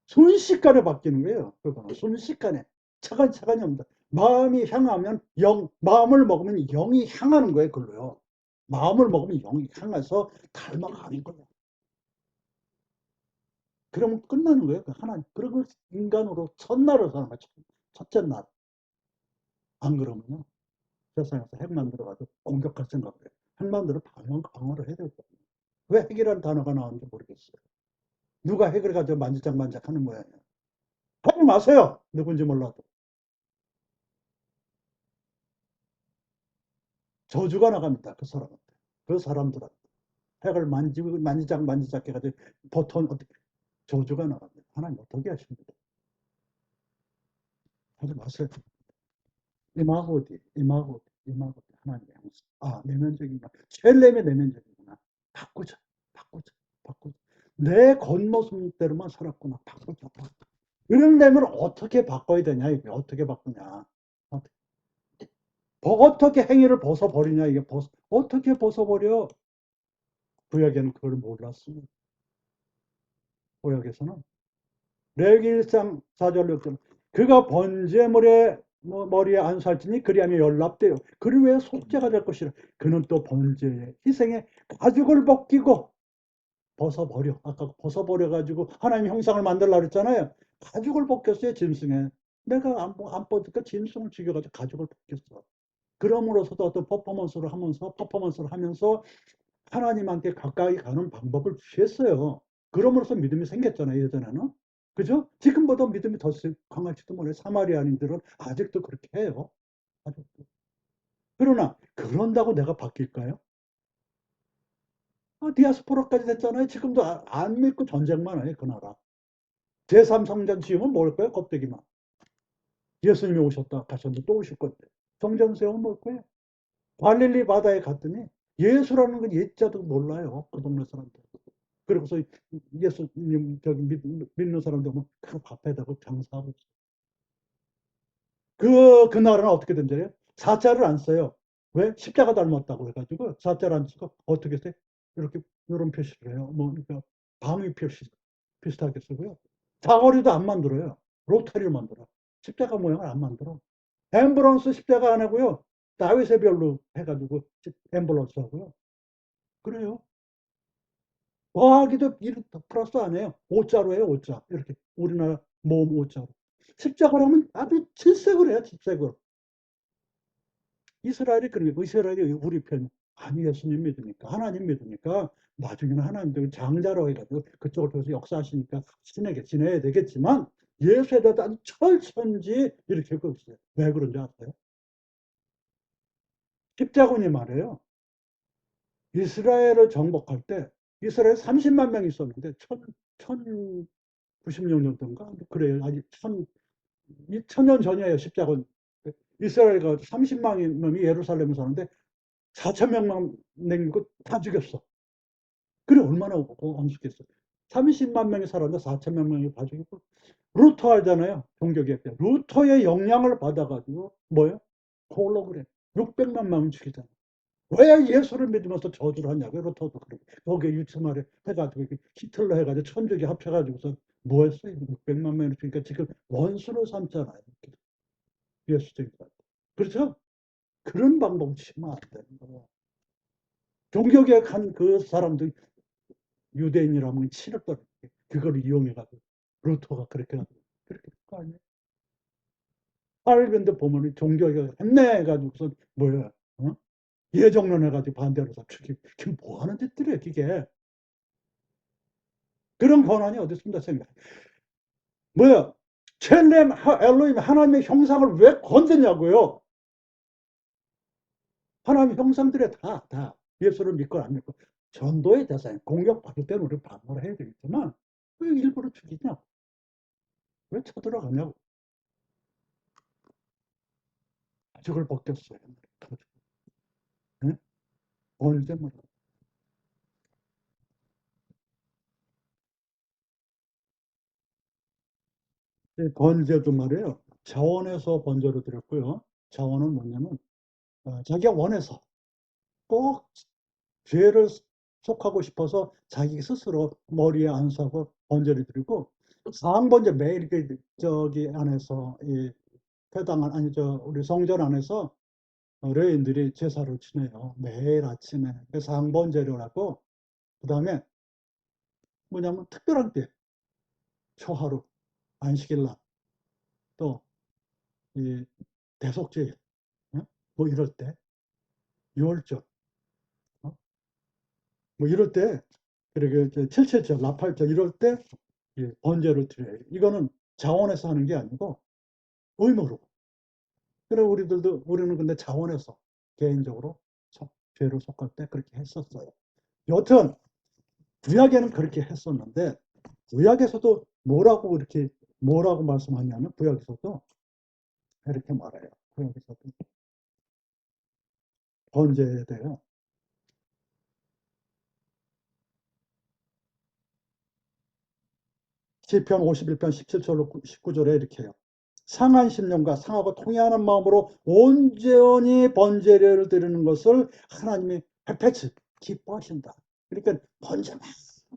순식간에 바뀌는 거예요. 그거는 순식간에 차근차근히 옵니다. 마음이 향하면 마음을 먹으면 영이 향하는 거예요. 그걸로요. 마음을 먹으면 영이 향해서 닮아가는 거예요. 그러면 끝나는 거예요. 하나님. 그리고 인간으로 첫날을 사는 거예요. 첫째 날. 안 그러면요. 세상에서 핵 만들어가지고 공격할 생각을 해요. 핵 만들어 방어를 해야 되거든요. 왜 핵이라는 단어가 나오는지 모르겠어요. 누가 핵을 가지고 만지작만지작 하는 모양이에요. 하지 마세요. 누군지 몰라도. 저주가 나갑니다. 그 사람한테. 그 사람들한테. 핵을 만지작 해가지고 보통 어떻게 저주가 나갑니다. 하나님 어떻게 하십니까? 하지 마세요. 이마고디 하나님의 형상. 아, 내면적인가? 첼렘의 내면적이구나. 바꾸자, 바꾸자, 바꾸자. 내 겉모습대로만 살았구나. 바꾸자, 바꾸자. 이러려면 어떻게 바꿔야 되냐, 이게 어떻게 바꾸냐. 어떻게 행위를 벗어버리냐, 이게 어떻게 벗어버려? 구약에는 그걸 몰랐습니다. 구약에서는 레위기상 4절 6절 그가 번제물에 머리에 안 살지니 그리하면 연락돼요. 그를 왜 속죄가 될 것이라. 그는 또 번제에 희생에 가죽을 벗기고 벗어버려. 아까 벗어버려가지고 하나님 형상을 만들려고 그랬잖아요. 가죽을 벗겼어요. 짐승에. 내가 안 벗으니까 짐승을 죽여가지고 가죽을 벗겼어. 그럼으로써도 어떤 퍼포먼스를 하면서 하나님한테 가까이 가는 방법을 취했어요. 그럼으로써 믿음이 생겼잖아요, 예전에는. 그죠? 지금보다 믿음이 더 강할지도 몰라요. 사마리아인들은 아직도 그렇게 해요. 아직도. 그러나, 그런다고 내가 바뀔까요? 디아스포라까지 됐잖아요. 지금도 안 믿고 전쟁만 해요, 그 나라. 제3성전 지으면 뭘까요? 껍데기만. 예수님이 오셨다 가셨는데 또 오실 건데. 성전 세우면 뭘 거예요? 갈릴리 바다에 갔더니 예수라는 건 예자도 몰라요. 그 동네 사람들. 그러고서 예수님 저기 믿는 사람들 보면 그 밥에다가 장사하고 있어요. 그날은 어떻게 된대요? 사자를 안 써요. 왜? 십자가 닮았다고 해가지고 사자를 안 쓰고 어떻게 돼? 이렇게 이런 표시를 해요. 뭐 그러니까 방위 표시 비슷하게 쓰고요. 사거리도 안 만들어요. 로타리를 만들어. 십자가 모양을 안 만들어. 엠브런스 십자가 안 하고요. 다윗의 별로 해가지고 엠블런스 하고요. 그래요. 더하기도 플러스 안 해요. 오자로 해요, 오자. 이렇게. 우리나라 모음 오자로. 십자가로 하면 아주 질색을 해요, 질색을. 이스라엘이 그러니까 이스라엘이 우리 편. 아니, 예수님 믿으니까, 하나님 믿으니까, 나중에는 하나님도 장자로 해가지고 그쪽을 통해서 역사하시니까 친하게 지내야 되겠지만, 예수에 대해서 아주 철천지 이렇게 하고 있어요. 왜 그런지 아세요? 십자군이 말이에요. 이스라엘을 정복할 때, 이스라엘 30만 명이 있었는데, 1096년도인가? 그래요. 아직 2000년 전이에요, 십자군. 이스라엘가 30만 명이 예루살렘에 사는데 4천 명만 남기고 다 죽였어. 그래, 얼마나 엄숙했어. 30만 명이 살았는데 4천만 명이 가지고 루터 알잖아요. 종교개혁 때. 루터의 영향을 받아가지고 뭐예요? 홀로그램. 600만 명을 죽이잖아. 왜 예수를 믿으면서 저주를 하냐고. 루터도 그렇고. 거기에 유치말에 해가지고 히틀러 해가지고 천주교 합쳐가지고서 뭐 했어요? 600만 명을 죽이니까 지금 원수로 삼잖아요. 예수적인 것. 그렇죠? 그런 방법을 치면 안 되는 거예요. 종교개혁한 그 사람들 유대인이라면 치렀던 그걸 이용해가지고 루터가 그렇게 하고 그렇게 할 거 아니에요. 근데 보면 종교개혁 했네 해가지고서 뭐야, 어? 예정론 해가지고 반대로 다 죽이고. 그게 뭐 하는 짓들이에요, 그게. 그런 권한이 어디 있습니다, 생각. 뭐야, 첼렘 엘로임 하나님의 형상을 왜 건드냐고요. 하나님의 형상들에 다 예수를 믿고 안 믿고 전도의 대상 공격받을 때는 우리 반모를 해야 되겠지만 왜 일부러 죽이냐고. 왜 쳐들어가냐고. 저걸 벗겼어요. 응? 언제 말 번제도 말이에요. 자원에서 번제로 드렸고요. 자원은 뭐냐면 자기가 원해서 꼭 죄를 속하고 싶어서 자기 스스로 머리에 안수하고 번제를 드리고 사항번제 매일 저기 안에서 이 회당 아니 저 우리 성전 안에서 레인들이 제사를 지내요. 매일 아침에 사항번제를 하고 그다음에 뭐냐면 특별한 때 초하루 안식일 날 또 이 대속죄일 어? 뭐 이럴 때 유월절 어? 뭐 이럴 때 그렇게 칠칠절 나팔절 이럴 때 번제를 드려요. 이거는 자원에서 하는 게 아니고 의무로. 그래 우리는 근데 자원에서 개인적으로 죄를 속할 때 그렇게 했었어요. 여튼 구약에는 그렇게 했었는데 구약에서도 뭐라고 말씀하냐면 구약에서도 이렇게 말해요. 구약에서도 번제에 대해 시편 51편 17절로 19절에 이렇게 해요. 상한 심령과 상하고 통회하는 마음으로 온전히 번제를 드리는 것을 하나님이 백배치 기뻐하신다. 그러니까 번제만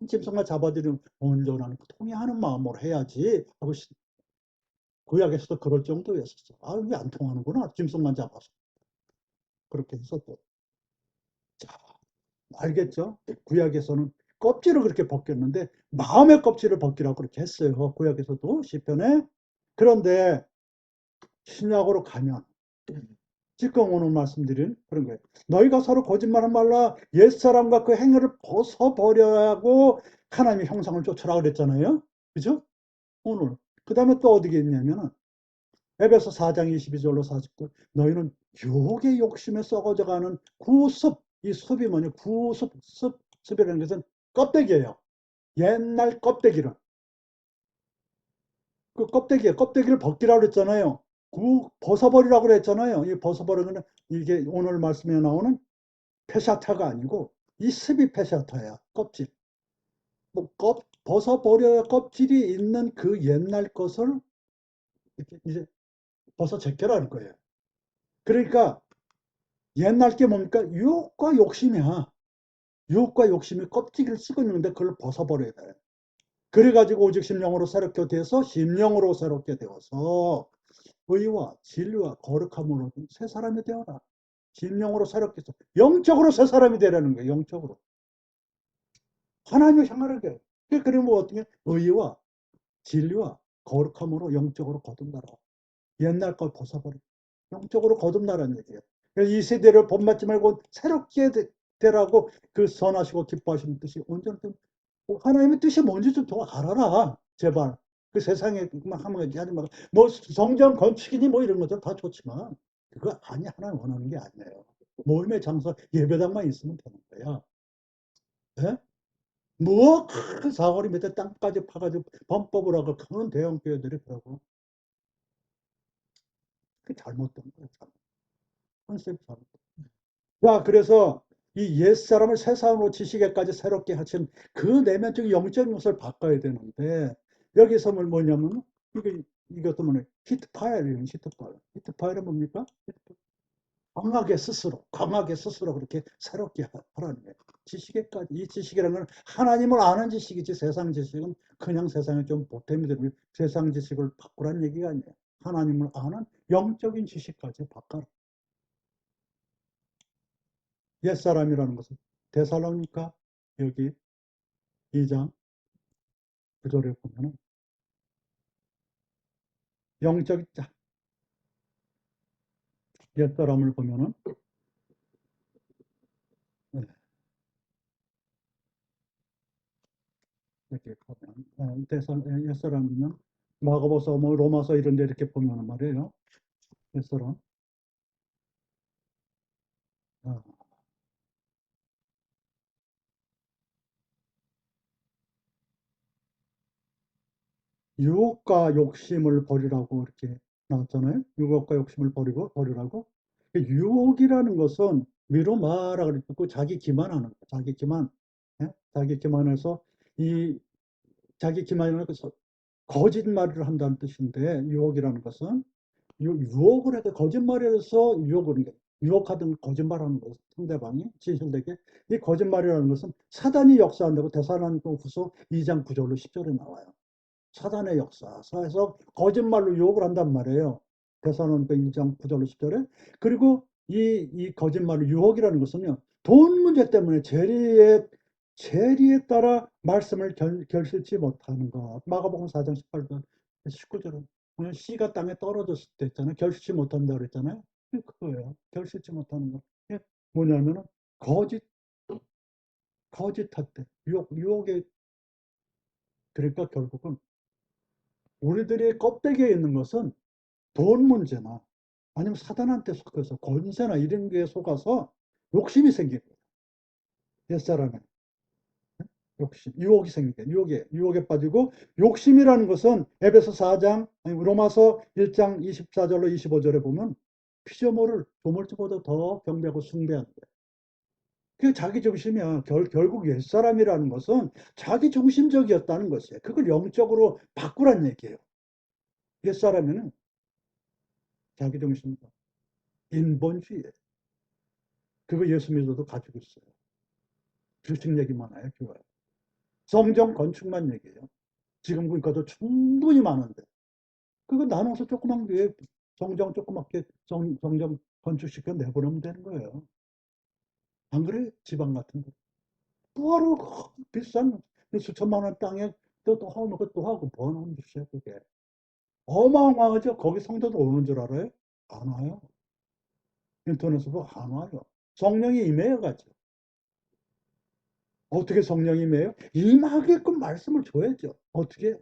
짐승만 잡아들이는 온전한 통회하는 마음으로 해야지 하고 구약에서도 그럴 정도였었어. 이게 안 통하는구나. 짐승만 잡아서. 그렇게 했었고. 자, 알겠죠? 구약에서는 껍질을 그렇게 벗겼는데 마음의 껍질을 벗기라고 그렇게 했어요. 구약에서도 시편에. 그런데 신약으로 가면 지금 오늘 말씀드린 그런 거예요. 너희가 서로 거짓말하지 말라. 옛사람과 그 행위를 벗어버려야 하고 하나님의 형상을 쫓으라 그랬잖아요. 그죠? 오늘. 그 다음에 또 어디에 있냐면은 에베소 4장 22절로 40절 너희는 유혹의 욕심에 썩어져가는 구습. 이 습이 뭐냐? 구습, 습이라는 것은 껍데기예요. 옛날 껍데기를. 그 껍데기에 껍데기를 벗기라고 그랬잖아요. 벗어버리라고 그랬잖아요. 이 벗어버리는 이게 오늘 말씀에 나오는 페샤타가 아니고 이 습이 페샤타야. 껍질. 뭐 벗어버려야 껍질이 있는 그 옛날 것을 이제 벗어 제껴라는 거예요. 그러니까 옛날 게 뭡니까? 유혹과 욕심이야. 유혹과 욕심이 껍질을 쓰고 있는데 그걸 벗어버려야 돼. 그래가지고 오직 심령으로 새롭게 되어서 심령으로 새롭게 되어서 의와 진리와 거룩함으로 새 사람이 되어라. 심령으로 새롭게 해서 영적으로 새 사람이 되라는 거예요. 영적으로. 하나님을 향하게. 그러면 어떻게? 의와 진리와 거룩함으로 영적으로 거듭나라. 옛날 걸 벗어버려. 영적으로 거듭나라는 얘기예요. 이 세대를 본받지 말고 새롭게 되라고 그 선하시고 기뻐하시는 뜻이 온전히 하나님의 뜻이 뭔지 좀 더 알아라. 제발. 그 세상에 막 하면 하지 말고 뭐 성전 건축이니 뭐 이런 것들 다 좋지만 그거 아니 하나님 원하는 게 아니에요. 모임의 장소 예배당만 있으면 되는 거야. 예? 뭐큰 사거리 밑에 땅까지 파가지고 범법을 하고 그런 대형 교회들이 그러고 그게 잘못된 거예요. 컨셉이 잘못된. 자, 그래서 이 옛사람을 새사람으로 지시게까지 새롭게 하신 그 내면적 영적인 것을 바꿔야 되는데, 여기서 뭐냐면, 이것도 뭐냐, 히트파이어예요, 히트파이어. 히트파이어는 뭡니까? 강하게 스스로 그렇게 새롭게 하라는 거예요. 지식에까지, 이 지식이라는 건 하나님을 아는 지식이지, 세상 지식은 그냥 세상에 좀 보탬이 되는 세상 지식을 바꾸라는 얘기가 아니에요. 하나님을 아는 영적인 지식까지 바꿔라. 옛사람이라는 것은 데살로니가 여기 2장 9절에 보면은 영적 옛사람을 보면은 네, 이렇게 보면 옛사람이면 마가복서 뭐 로마서 이런 데 이렇게 보면은 말이에요. 옛사람 어, 유혹과 욕심을 버리라고 이렇게 나왔잖아요. 유혹과 욕심을 버리라고. 유혹이라는 것은 위로 마라 그랬고 자기 기만하는 거, 자기 기만, 예? 자기 기만해서 이 자기 기만을 해서 거짓말을 한다는 뜻인데 유혹이라는 것은 유혹을 해서 거짓말을 해서 유혹하든 거짓말하는 것 상대방이 진실되게 이 거짓말이라는 것은 사단이 역사한다고 데살로니가후서 2장 9절로 10절에 나와요. 사단의 역사에서 거짓말로 유혹을 한단 말이에요. 대사로니까 1장 9절로 10절에. 그리고 이 거짓말로 유혹이라는 것은요. 돈 문제 때문에 재리에 따라 말씀을 결실치 못하는 것. 마가복음 4장 18절, 19절은 씨가 땅에 떨어졌을 때 있잖아요. 결실치 못한다 그랬잖아요. 그거예요. 결실치 못하는 거. 이게 뭐냐면은 거짓, 거짓할 때. 유혹에, 그러니까 결국은 우리들의 껍데기에 있는 것은 돈 문제나 아니면 사단한테 속해서 권세나 이런 게 속아서 욕심이 생기는 거예요. 옛사람의 욕심, 유혹이 생기게, 유혹에 빠지고 욕심이라는 것은 에베소 4장, 아니 로마서 1장 24절로 25절에 보면 피조물을 조물주보다 더 경배하고 숭배하는 거예요. 그 자기 중심이야. 결국 옛사람이라는 것은 자기 중심적이었다는 것이에요. 그걸 영적으로 바꾸란 얘기예요. 옛사람에는 자기 중심, 인본주의예요. 그거 예수 믿어도 가지고 있어요. 주식 얘기만 해요, 교회. 성전 건축만 얘기해요. 지금 보니까도 충분히 많은데. 그거 나눠서 조그만 교회, 성전 조그맣게 성전 건축시켜 내보내면 되는 거예요. 안 그래? 지방 같은 거. 뭐하러 비싼 수천만 원 땅에 또 하고 또 하고 뭐 하는 짓이야, 그게. 어마어마하죠? 거기 성도도 오는 줄 알아요? 안 와요. 인터넷으로 안 와요. 성령이 임해가지고. 어떻게 성령이 임해요? 임하게끔 말씀을 줘야죠. 어떻게?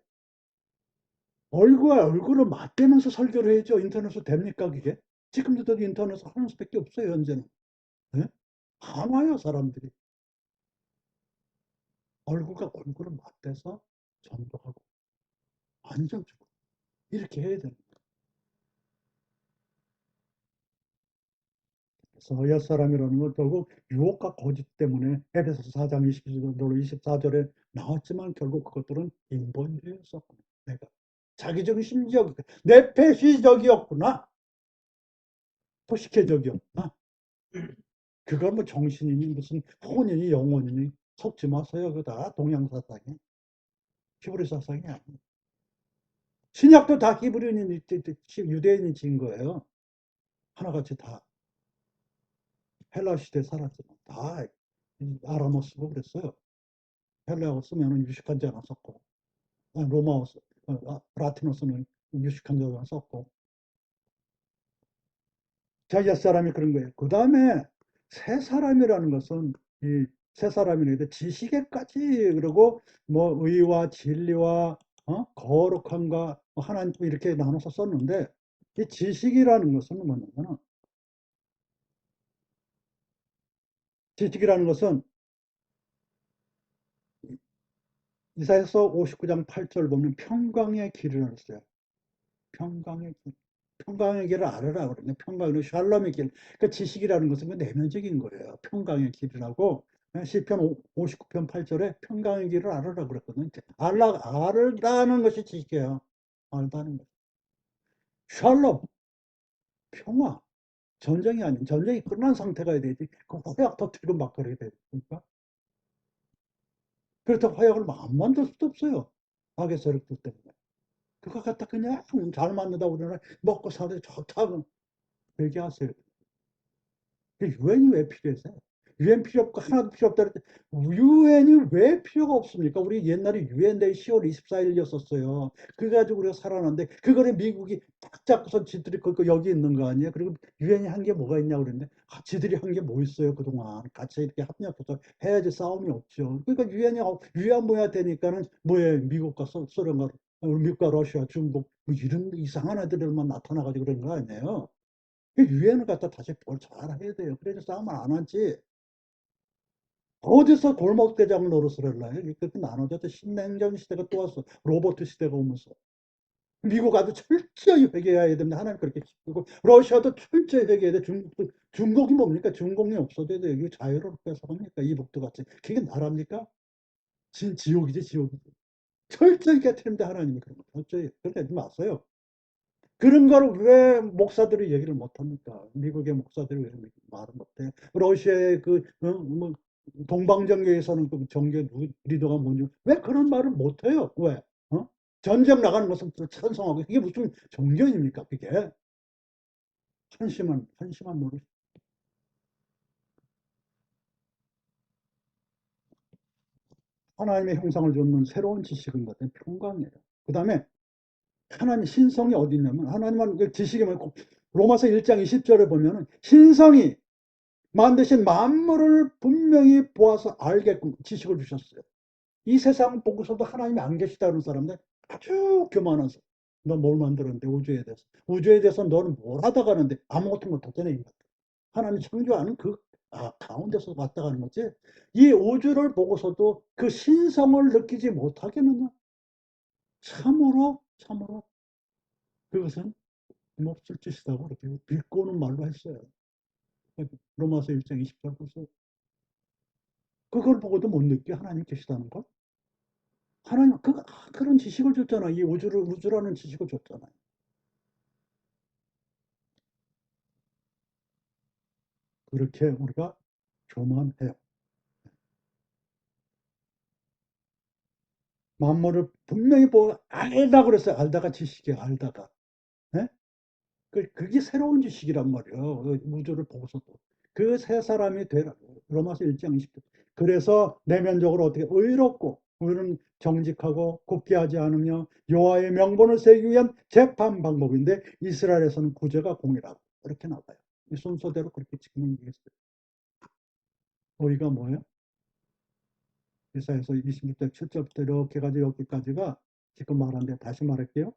얼굴과 얼굴을 맞대면서 설교를 해야죠. 인터넷으로 됩니까, 그게? 지금도 인터넷으로 하는 수밖에 없어요, 현재는. 예? 안 와요, 사람들이. 얼굴과 얼굴을 맞대서 전도하고, 안정주고, 이렇게 해야 되는 거예요. 그래서 옛사람이라는 건 결국 유혹과 거짓 때문에 에베소서 4장 22절로 24절에 나왔지만 결국 그것들은 인본주의였었구나. 내가 자기중심적, 내패시적이었구나. 포식회적이었구나. 그건 뭐 정신이니 무슨 혼이니 영혼이니 속지 마세요. 그거 다 동양 사상이 히브리 사상이 아니에요. 신약도 다 히브리인이 유대인이 지은 거예요. 하나같이 다 헬라 시대 살았지만 다 아람어 쓰고 그랬어요. 헬라어 쓰면은 유식한 자 하나 썼고 로마어 라틴어 쓰는 유식한 자 하나 썼고 자 옛사람이 그런 거예요. 그 다음에 새 사람이라는 것은 이 새 사람이라는 지식에까지 그리고 뭐 의와 진리와 거룩함과 뭐 하나님 이렇게 나눠서 썼는데 이 지식이라는 것은 뭐냐면 지식이라는 것은 이사야서 59장 8절 보면 평강의 길이라고 했어요. 평강의 길. 평강의 길을 알아라 그러네. 평강의 샬롬의 길. 그 지식이라는 것은 그 내면적인 거예요. 평강의 길이라고. 시편 59편 8절에 평강의 길을 알아라 그랬거든요. 알다는 것이 지식이에요. 알다는 것. 샬롬, 평화. 전쟁이 아닌 전쟁이 끝난 상태가 되지. 그 화약 터뜨리고 막 그러게 되니까. 그렇다고 화약을 안 만들 수도 없어요. 악의 세력들 때문에. 그거 갖다 그냥 잘 만든다 그러나 먹고 사는 좋다고 얘기하세요. 유엔이 왜 필요했어요? 유엔 필요 없고 하나도 필요 없다 그랬더니 유엔이 왜 필요가 없습니까? 우리 옛날에 유엔 데이 10월 24일이었었어요. 그거 가지고 우리가 살아났는데 그거를 미국이 딱 잡고서 지들이 그 여기 있는 거 아니에요? 그리고 유엔이 한 게 뭐가 있냐고 그랬는데 지들이 한 게 뭐 있어요 그동안 같이 이렇게 합력해서 해야지 싸움이 없죠. 그러니까 유엔이 위안부야 되니까는 뭐예요? 미국과 소련과 미국과 러시아, 중국 뭐 이런 이상한 애들만 나타나가지고 그런 거 아니에요? 유엔을 갖다 다시 잘 해야 돼요. 그래서 싸움을 안 하지. 어디서 골목대장 노릇을 할라 해? 그렇게 나눠져서 신냉전 시대가 또 왔어. 로버트 시대가 오면서. 미국 아주 철저히 회개해야 됩니다. 하나님 그렇게 시키고 러시아도 철저히 회개해야 돼. 중국이 뭡니까? 중국이 없어져야 돼. 여기 자유를 뺏어갑니까? 이북도 같이. 그게 나랍니까? 지옥이지 지옥이지. 철저히 깨트립니다. 하나님이 그런 거. 철저히. 그렇게 하지 마세요. 그런 걸 왜 목사들이 얘기를 못합니까? 미국의 목사들이 왜 말을 못해? 러시아의 뭐, 동방정교에서는 그 정교 리더가 뭔지, 왜 그런 말을 못해요? 왜? 어? 전쟁 나가는 것은 찬성하고, 이게 무슨 종교입니까? 그게? 한심한 노릇. 하나님의 형상을 줬는 새로운 지식은 같은 평강이에요. 그 다음에 하나님 신성이 어디 있냐면, 하나님은 그 지식이 많고, 로마서 1장 20절에 보면은, 신성이 만드신 만물을 분명히 보아서 알게끔 지식을 주셨어요. 이 세상 보고서도 하나님이 안 계시다는 사람들 아주 교만해서 너 뭘 만들었는데 우주에 대해서 우주에 대해서 너는 뭘 하다 가는데 아무것도 못하잖아. 하나님 창조하는 그 가운데서 왔다 가는 거지. 이 우주를 보고서도 그 신성을 느끼지 못하겠느냐. 참으로 그것은 몹쓸 짓이라고 그렇게 비꼬는 말로 했어요. 로마서 1장 20절 보세요. 그걸 보고도 못 느껴 하나님 계시다는 걸. 하나님 그런 지식을 줬잖아. 이 우주라는 지식을 줬잖아요. 그렇게 우리가 교만해요. 만물을 분명히 보고 알다 그랬어요. 알다가 지식이야. 알다가. 예? 그게 새로운 지식이란 말이에요. 우주를 보고서도. 그 세 사람이 되라고. 로마서 1장 20절. 그래서 내면적으로 어떻게 의롭고 우리는 정직하고 굽게 하지 않으며 여호와의 명분을 세우기 위한 재판 방법인데 이스라엘에서는 구제가 공이라고 이렇게 나와요. 이 순서대로 그렇게 지금 얘기했어요. 의가 뭐예요? 이사야서 26장 7절부터 이렇게 가지고 여기까지가 지금 말한데 다시 말할게요.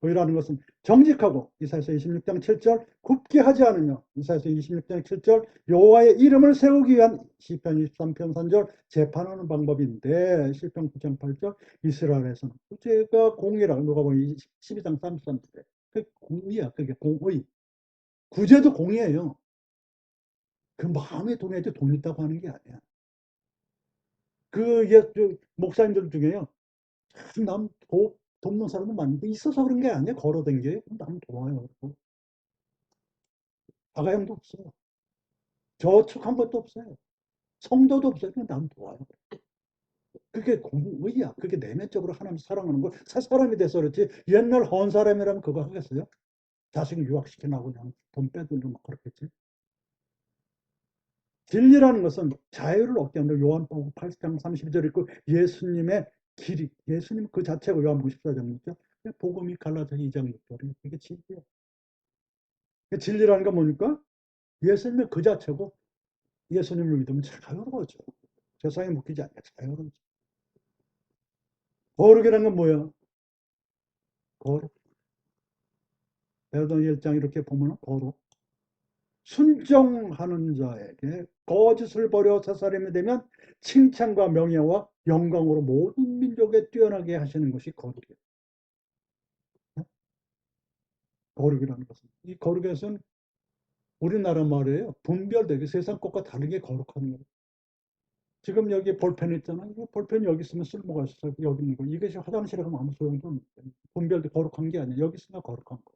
의라는 것은 정직하고 이사야서 26장 7절 굽게 하지 않으며 이사야서 26장 7절 여호와의 이름을 세우기 위한 시편 23편 3절 재판하는 방법인데 시편 9장 8절 이스라엘에서는 구제가 공의라고 누가 보면 12장 33절에 그 공의야. 그게 공의. 구제도 공의예요. 그 마음에 돈에도 돈 있다고 하는 게 아니야. 목사님들 중에요. 남 돕는 사람은 많은데 있어서 그런 게 아니야. 걸어댕겨요. 남 도와요. 자가형도 없어요. 저축한 것도 없어요. 성도도 없어요. 그냥 남 도와요. 그게 공의야. 그게 내면적으로 하나님 사랑하는 거. 새 사람이 돼서 그렇지. 옛날 헌 사람이라면 그거 하겠어요? 자식 유학시켜나고 그냥 돈 빼들고 막 그렇겠지. 진리라는 것은 자유를 얻게 한다. 요한복음 8장 30절 있고 예수님의 길이, 예수님 그 자체가 요한복음 14장 있죠. 복음이 갈라서 2장 6절이 그게 진리예요. 진리라는 건 뭡니까? 예수님의 그 자체고 예수님을 믿으면 자유로워져. 세상에 묶이지 않게 자유로워져. 거룩이라는 건 뭐야? 거룩. 베드로 1장 이렇게 보면 거룩. 순종하는 자에게 거짓을 버려 새 사람이 되면 칭찬과 명예와 영광으로 모든 민족에 뛰어나게 하시는 것이 거룩이에요. 거룩이라는 것은. 이 거룩에서는 우리나라 말이에요. 분별되게 세상 것과 다르게 거룩한 거예요. 지금 여기 볼펜 있잖아요. 이 볼펜이 여기 있으면 쓸모가 있어요. 여기 있는 거. 이것이 화장실에 가면 아무 소용도 없는 거예요. 분별도 거룩한 게 아니에요. 여기 있으면 거룩한 거.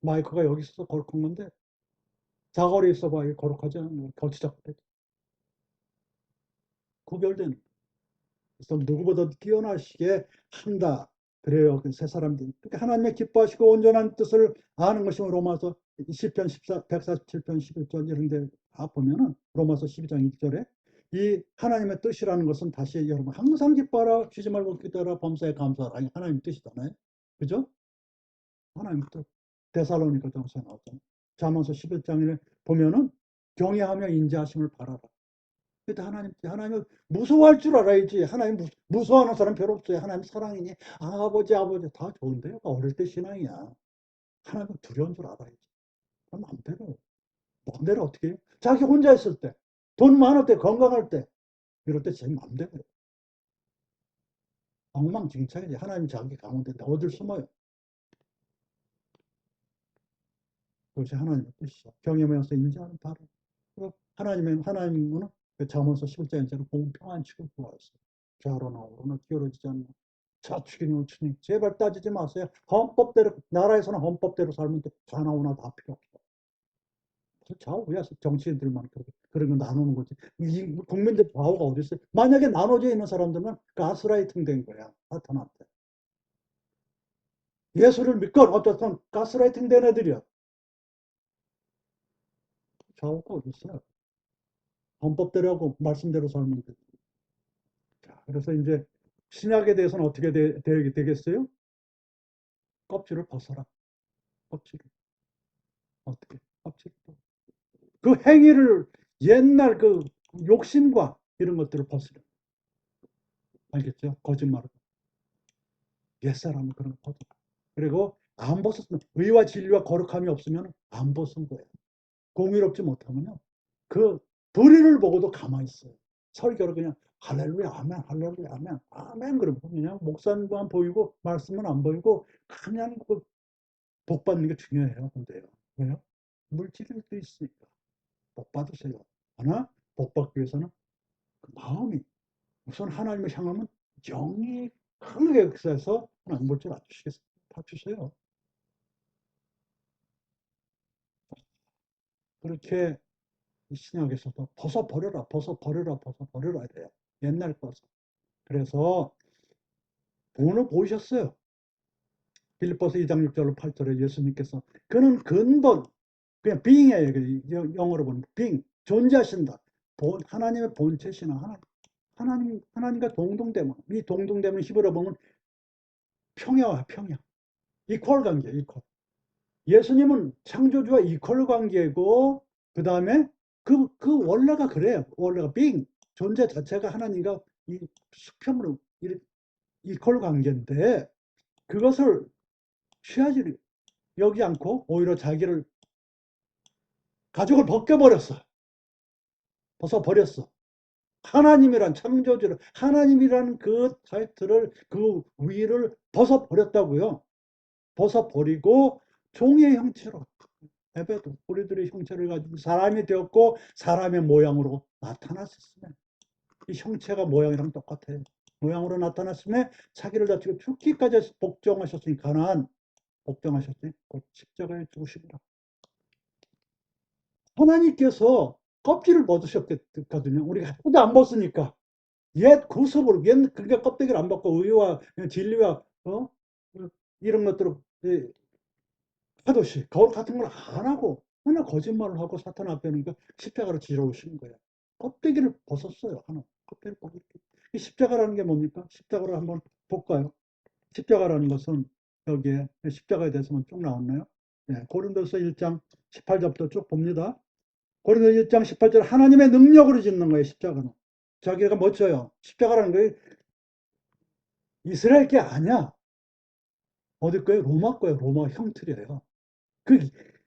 마이크가 여기 있어서 거룩한 건데 자갈이 있어봐. 이게 거룩하지 않은 거예요. 거치작되죠. 구별되는. 그래서 누구보다 뛰어나시게 한다. 그래요. 세 사람들. 그러니까 하나님의 기뻐하시고 온전한 뜻을 아는 것이 로마서 10편 147편 11절 이런 데 다 보면은 로마서 12장 1절에 이 하나님의 뜻이라는 것은 다시 여러분 항상 기뻐하라 쉬지 말고 기도하라 범사에 감사하라 하나님 뜻이잖아요. 그죠? 하나님 뜻. 데살로니가 전서에 나오잖아요. 잠언서 11장에 보면은 경외하며 인자하심을 바라라. 그때 하나님을 무서워할 줄 알아야지. 하나님 무서워하는 사람 별로 없어요. 하나님 사랑이니 아버지 다 좋은데요. 어릴 때 신앙이야. 하나님 두려운 줄 알아야지. 마음대로 어떻게 해요? 자기 혼자 있을 때, 돈 많을 때, 건강할 때 이럴 때 제 마음대로 해요. 엉망진창이지. 하나님 자기 가운데 어딜 숨어요. 그것이 하나님의 뜻이죠. 경외하면서 인자하는 바로. 하나님은 잠언서 11장에서 공평한 취급을 구하였어요. 좌로나 우로나 기울어지지 않는 좌측이니 우측이니 제발 따지지 마세요. 헌법대로 나라에서는 헌법대로 살면 좌나 우나 다 필요 없어. 좌우야 정치인들만 그런 거 나누는 거지. 이 국민들 좌우가 어디 있어요? 만약에 나눠져 있는 사람들은 가스라이팅 된 거야. 사탄한테. 예수를 믿건 어쨌든 가스라이팅 된 애들이야. 좌우가 어디 있어요? 헌법대로 하고 말씀대로 살면 돼. 자, 그래서 이제 신약에 대해서는 어떻게 되겠어요? 껍질을 벗어라. 껍질을. 어떻게? 껍질을. 그 행위를 옛날 그 욕심과 이런 것들을 벗으려. 알겠죠? 거짓말을. 옛사람은 그런 거 벗어. 그리고 안 벗었으면 의와 진리와 거룩함이 없으면 안 벗은 거예요. 공의롭지 못하면요. 그 불의를 보고도 가만히 있어요. 설교를 그냥 할렐루야 아멘 할렐루야 아멘 아멘 그러면 그냥 목사님만 보이고 말씀은 안 보이고 그냥 그 복 받는 게 중요해요. 근데요. 왜요? 물질이 있으니까 복 받으세요. 하나 복 받기 위해서는 그 마음이 우선 하나님을 향하면 영이 크게 역사해서 하나님 물질 안 주시겠어요? 다 주세요. 그렇게 신약에서도 벗어버려라 이래요. 옛날 것을. 그래서 본을 보이셨어요. 빌립보서 2장 6절로 8절에 예수님께서 그는 근본 그냥 being이에요. 영어로 보면 being 존재하신다. 하나님의 본체시나 하나님과 동등됨은 이 동등됨은 히브리어 보면 평야와 평야 이퀄 관계 이퀄. 예수님은 창조주와 이퀄 관계고 그 다음에 그 원래가 그래요. 원래가 being 존재 자체가 하나님과 이 수평으로 이퀄 관계인데 그것을 취하지 여기 않고 오히려 자기를 가죽을 벗겨버렸어. 벗어버렸어. 하나님이란 창조주를 하나님이라는 그 타이틀을 그 위를 벗어버렸다고요. 벗어버리고 종의 형체로 에베도 우리들의 형체를 가지고 사람이 되었고 사람의 모양으로 나타났었으면 이 형체가 모양이랑 똑같아요. 모양으로 나타났으면 자기를 다치고 죽기까지 복종하셨으니 가나안 복종하셨으니 곧 십자가에 죽으시리라. 하나님께서 껍질을 벗으셨거든요. 우리가 하나도 안 벗으니까. 옛 구습으로, 그러니까 껍데기를 안 벗고 의와 진리와, 이런 것들을 하듯이, 거울 같은 걸 안 하고, 하나 거짓말을 하고 사탄 앞에니까 십자가를 지러 오시는 거예요. 껍데기를 벗었어요. 하나. 껍데기를 벗었어요. 이 십자가라는 게 뭡니까? 십자가를 한번 볼까요? 십자가라는 것은 여기에 십자가에 대해서만 쭉 나왔나요? 네, 고린도서 1장 18절부터 쭉 봅니다. 고린도 1장 18절 하나님의 능력으로 짓는 거예요. 십자가는. 자기가 멋져요. 십자가라는 거예요. 이스라엘 게 아니야. 어디 거예요? 로마 거예요. 로마 형틀이에요. 그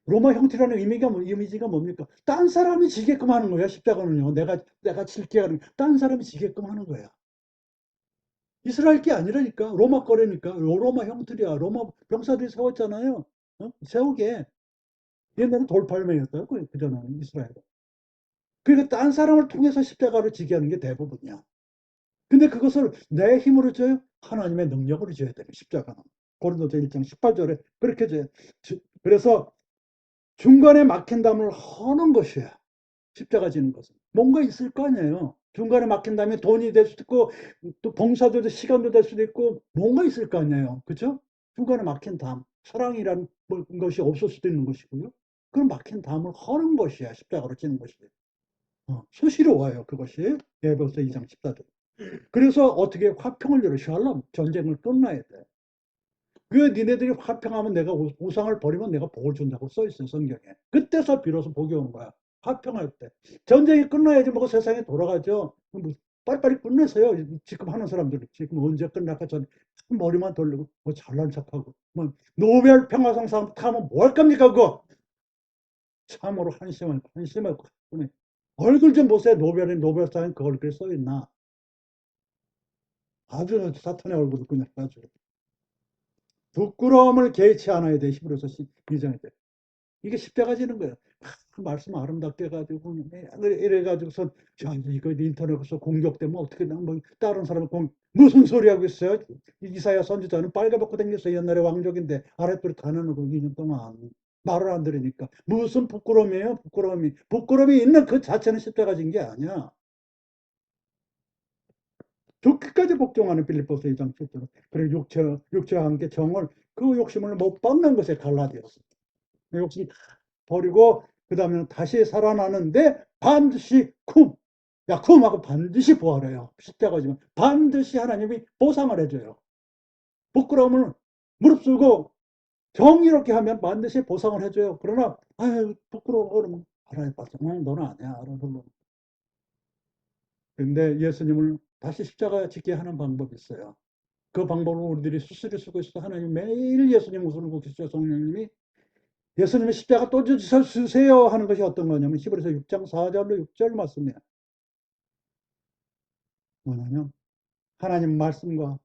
로마 형틀이라는 이미지가 뭡니까? 딴 사람이 지게끔 하는 거예요. 십자가는요. 내가 질게 하는 딴 사람이 지게끔 하는 거야. 이스라엘 게 아니라니까. 로마 거래니까. 로마 형틀이야. 로마 병사들이 세웠잖아요. 세우게. 옛날에 돌팔매였어요. 그전에는 이스라엘은. 그러니까 딴 사람을 통해서 십자가를 지게 하는 게 대부분이야. 근데 그것을 내 힘으로 져요? 하나님의 능력으로 져야 돼요. 십자가는. 고린도서 1장 18절에 그렇게 져요. 그래서 중간에 막힌 담을 허는 것이야. 십자가 지는 것은. 뭔가 있을 거 아니에요. 중간에 막힌 다음에 돈이 될 수도 있고, 또 봉사도 될 시간도 될 수도 있고, 뭔가 있을 거 아니에요. 그죠? 중간에 막힌 담. 사랑이란 것이 없을 수도 있는 것이고요. 그럼 막힌 담을 허는 것이야. 십자가로 지는 것이. 수시로워요. 그것이. 에베소서 2장 14절. 그래서 어떻게 화평을 이루시려면 전쟁을 끝나야 돼. 왜 니네들이 화평하면 내가 우상을 버리면 내가 복을 준다고 써 있어요, 성경에. 그때서 비로소 복이 오는 거야. 화평할 때. 전쟁이 끝나야지 뭐 세상이 돌아가죠. 빨리빨리 끝내세요. 지금 하는 사람들 지금 언제 끝날까 전 머리만 돌리고 뭐 잘난 척하고 뭐 노벨 평화상 타면 뭐 할 겁니까 그거. 참으로 한심하고 얼굴 좀 보세요. 노벨상에 그 얼굴이 써 있나. 아주 사탄의 얼굴을 그냥 아주 부끄러움을 개의치 않아야 돼. 히브리서 2장에 돼. 이게 십자가 지는 거예요. 그 말씀 아름답게 해가지고 이래가지고서 야, 이거 인터넷에서 공격되면 어떻게 뭐 다른 사람을 무슨 소리 하고 있어요? 이사야 선지자는 빨개벗고 다녔어요. 옛날에 왕족인데 아랫불이 다 나누고 2년 동안 말을 안 들으니까 무슨 부끄러움이에요? 부끄러움이 있는 그 자체는 십자가 진 게 아니야. 죽기까지 복종하는 빌립보서 2장 7절. 그리고 육체와 함께 정을 그 욕심을 못 받는 것에 갈라디아서. 욕심 버리고 그 다음에는 다시 살아나는데 반드시 쿰하고 반드시 부활해요. 십자가지만 반드시 하나님이 보상을 해줘요. 부끄러움을 무릅쓰고 정의롭게 하면 반드시 보상을 해줘요. 그러나 아유 부끄러워 그러면 하나님 봤어. 너는 아니야. 근데 예수님을 다시 십자가 짓게 하는 방법이 있어요. 그 방법을 우리들이 수시로 쓰고 있어. 하나님 매일 예수님 웃으고 계시죠. 성령님이 예수님의 십자가 또 주세요 하는 것이 어떤 거냐면 히브리서 6장 4절로 6절 말씀이에요. 뭐냐면 하나님 말씀과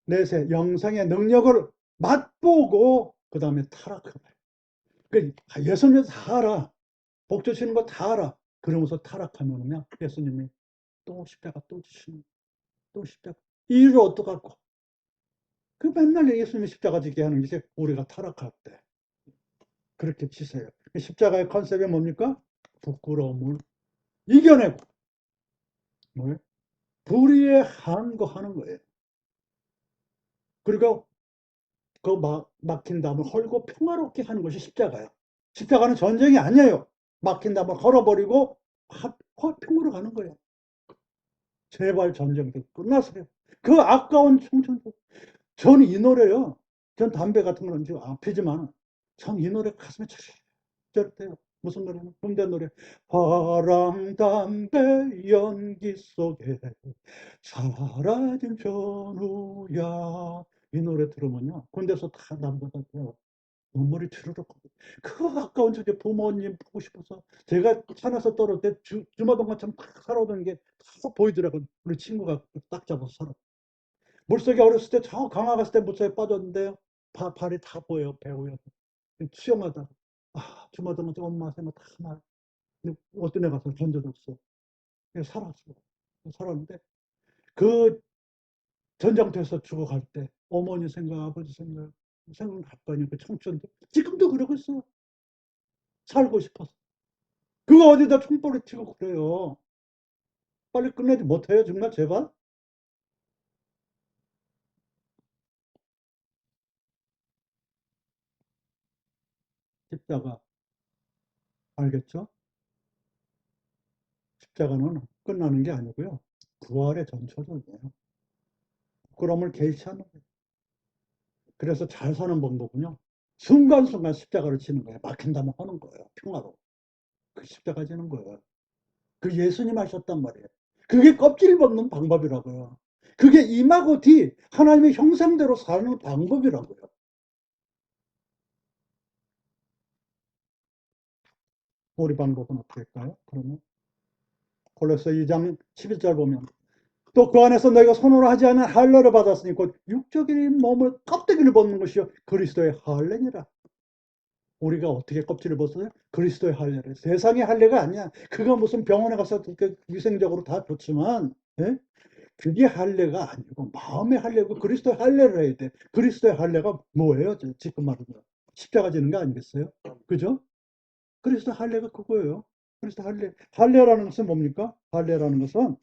내세 영성의 능력을 맛보고 그 다음에 타락하는 거예요. 예수님 다 알아. 복 주시는 거 다 알아. 그러면서 타락하면요 예수님이 또 십자가 또 주시는 또 십자가 이를 어떡하고 그 맨날 예수님이 십자가 지게 하는 것이 우리가 타락할 때 그렇게 치세요. 십자가의 컨셉이 뭡니까? 부끄러움을 이겨내고 뭐예요? 불의에 항거하는 거예요. 그리고 그 막힌 담을 헐고 평화롭게 하는 것이 십자가예요. 십자가는 전쟁이 아니에요. 막힌 담을 헐어버리고 화평으로 가는 거예요. 제발 전쟁도 끝났어요. 그 아까운 청춘도. 저는 이 노래요. 전 담배 같은 거는 지금 안 피지만 참 이 노래 가슴에 쩌릿해요. 무슨 노래는? 군대 노래. 화랑 담배 연기 속에 사라진 전우야. 이 노래 들으면요. 군대에서 다 남자들 눈물이 주르륵. 그 아까운 저게 부모님 보고 싶어서 제가 산에서 떨어질 때 주마등처럼 탁 살아오던 게 다 보이더라고요. 우리 친구가 딱 잡아서 살아. 물속에 어렸을 때 저 강화 갔을 때 물속에 빠졌는데요. 발이 다 보여요. 배우여. 수영하다가 주마등은 엄마 생각 다 나. 어떤 애 가서 던져줬어. 살았어. 살았는데 그 전장터에서 죽어갈 때 어머니 생각, 아버지 생각날 거 아니에요. 그 청춘들. 지금도 그러고 있어요. 살고 싶어서. 그거 어디다 총벌이 치고 그래요. 빨리 끝내지 못해요, 정말, 제발? 십자가, 알겠죠? 십자가는 끝나는 게 아니고요. 부활의 전초전이에요. 부끄러움을 개의치 않는 거예요. 그래서 잘 사는 방법은요. 순간순간 십자가를 치는 거예요. 막힌다면 하는 거예요. 평화로. 그 십자가 지는 거예요. 그 예수님 하셨단 말이에요. 그게 껍질 벗는 방법이라고요. 그게 임하고 뒤 하나님의 형상대로 사는 방법이라고요. 우리 방법은 어떻게 할까요? 그러면 골로새 2장 11절 보면 또 그 안에서 너희가 손으로 하지 않은 할례를 받았으니 곧 육적인 몸을 껍데기를 벗는 것이요 그리스도의 할례니라. 우리가 어떻게 껍질을 벗어요? 그리스도의 할례를. 세상의 할례가 아니야. 그거 무슨 병원에 가서 위생적으로 다 좋지만, 예? 그게 할례가 아니고 마음의 할례고 그리스도의 할례를 해야 돼. 그리스도의 할례가 뭐예요? 지금 말하는 십자가 지는 거 아니겠어요? 그죠? 그리스도 할례가 그거예요. 그리스도 할례. 할례라는 것은 뭡니까? 할례라는 것은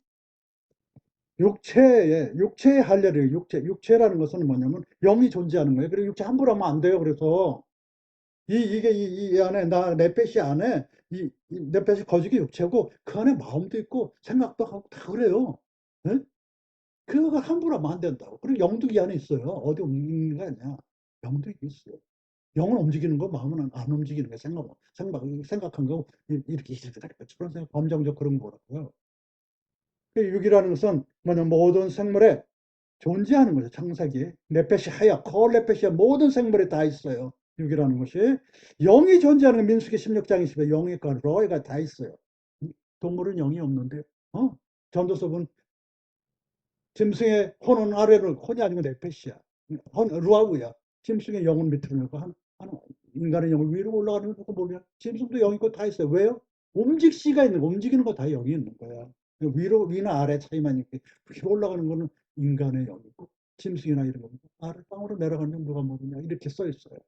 육체의 할례를, 육체라는 것은 뭐냐면 영이 존재하는 거예요. 그리고 육체 함부로 하면 안 돼요. 그래서 이게 이 안에 내 뱃이 안에 내 뱃이 거짓이 육체고 그 안에 마음도 있고 생각도 하고 다 그래요. 예? 그거 함부로 하면 안 된다고. 그리고 영도 이 안에 있어요. 어디 움직이는 게 아니야. 영도 있어요. 영은 움직이는 거, 마음은 안 움직이는 거, 생각한 거, 이렇게, 그런 생각, 감정적 그런 거라고요. 육이라는 것은 뭐냐, 모든 생물에 존재하는 거죠. 창세기. 네페시 하야, 콜 네페시야, 모든 생물에 다 있어요. 육이라는 것이. 영이 존재하는 민수기 16장에 있어요. 영이 그 로이가 다 있어요. 동물은 영이 없는데, 전도서는 짐승의 혼은 아래로, 혼이 아니고 네페시야. 루아우야. 짐승의 영은 밑으로 내고 인간의 영을 위로 올라가는 것도 몰라요. 짐승도 영이 있고 다 있어요. 왜요? 움직시가 있는 거, 움직이는 거 다 영이 있는 거야. 위나 아래 차이만 있고, 위로 올라가는 거는 인간의 영이고, 짐승이나 이런 거, 아래 땅으로 내려가는 건 누가 모르냐. 이렇게 써 있어요.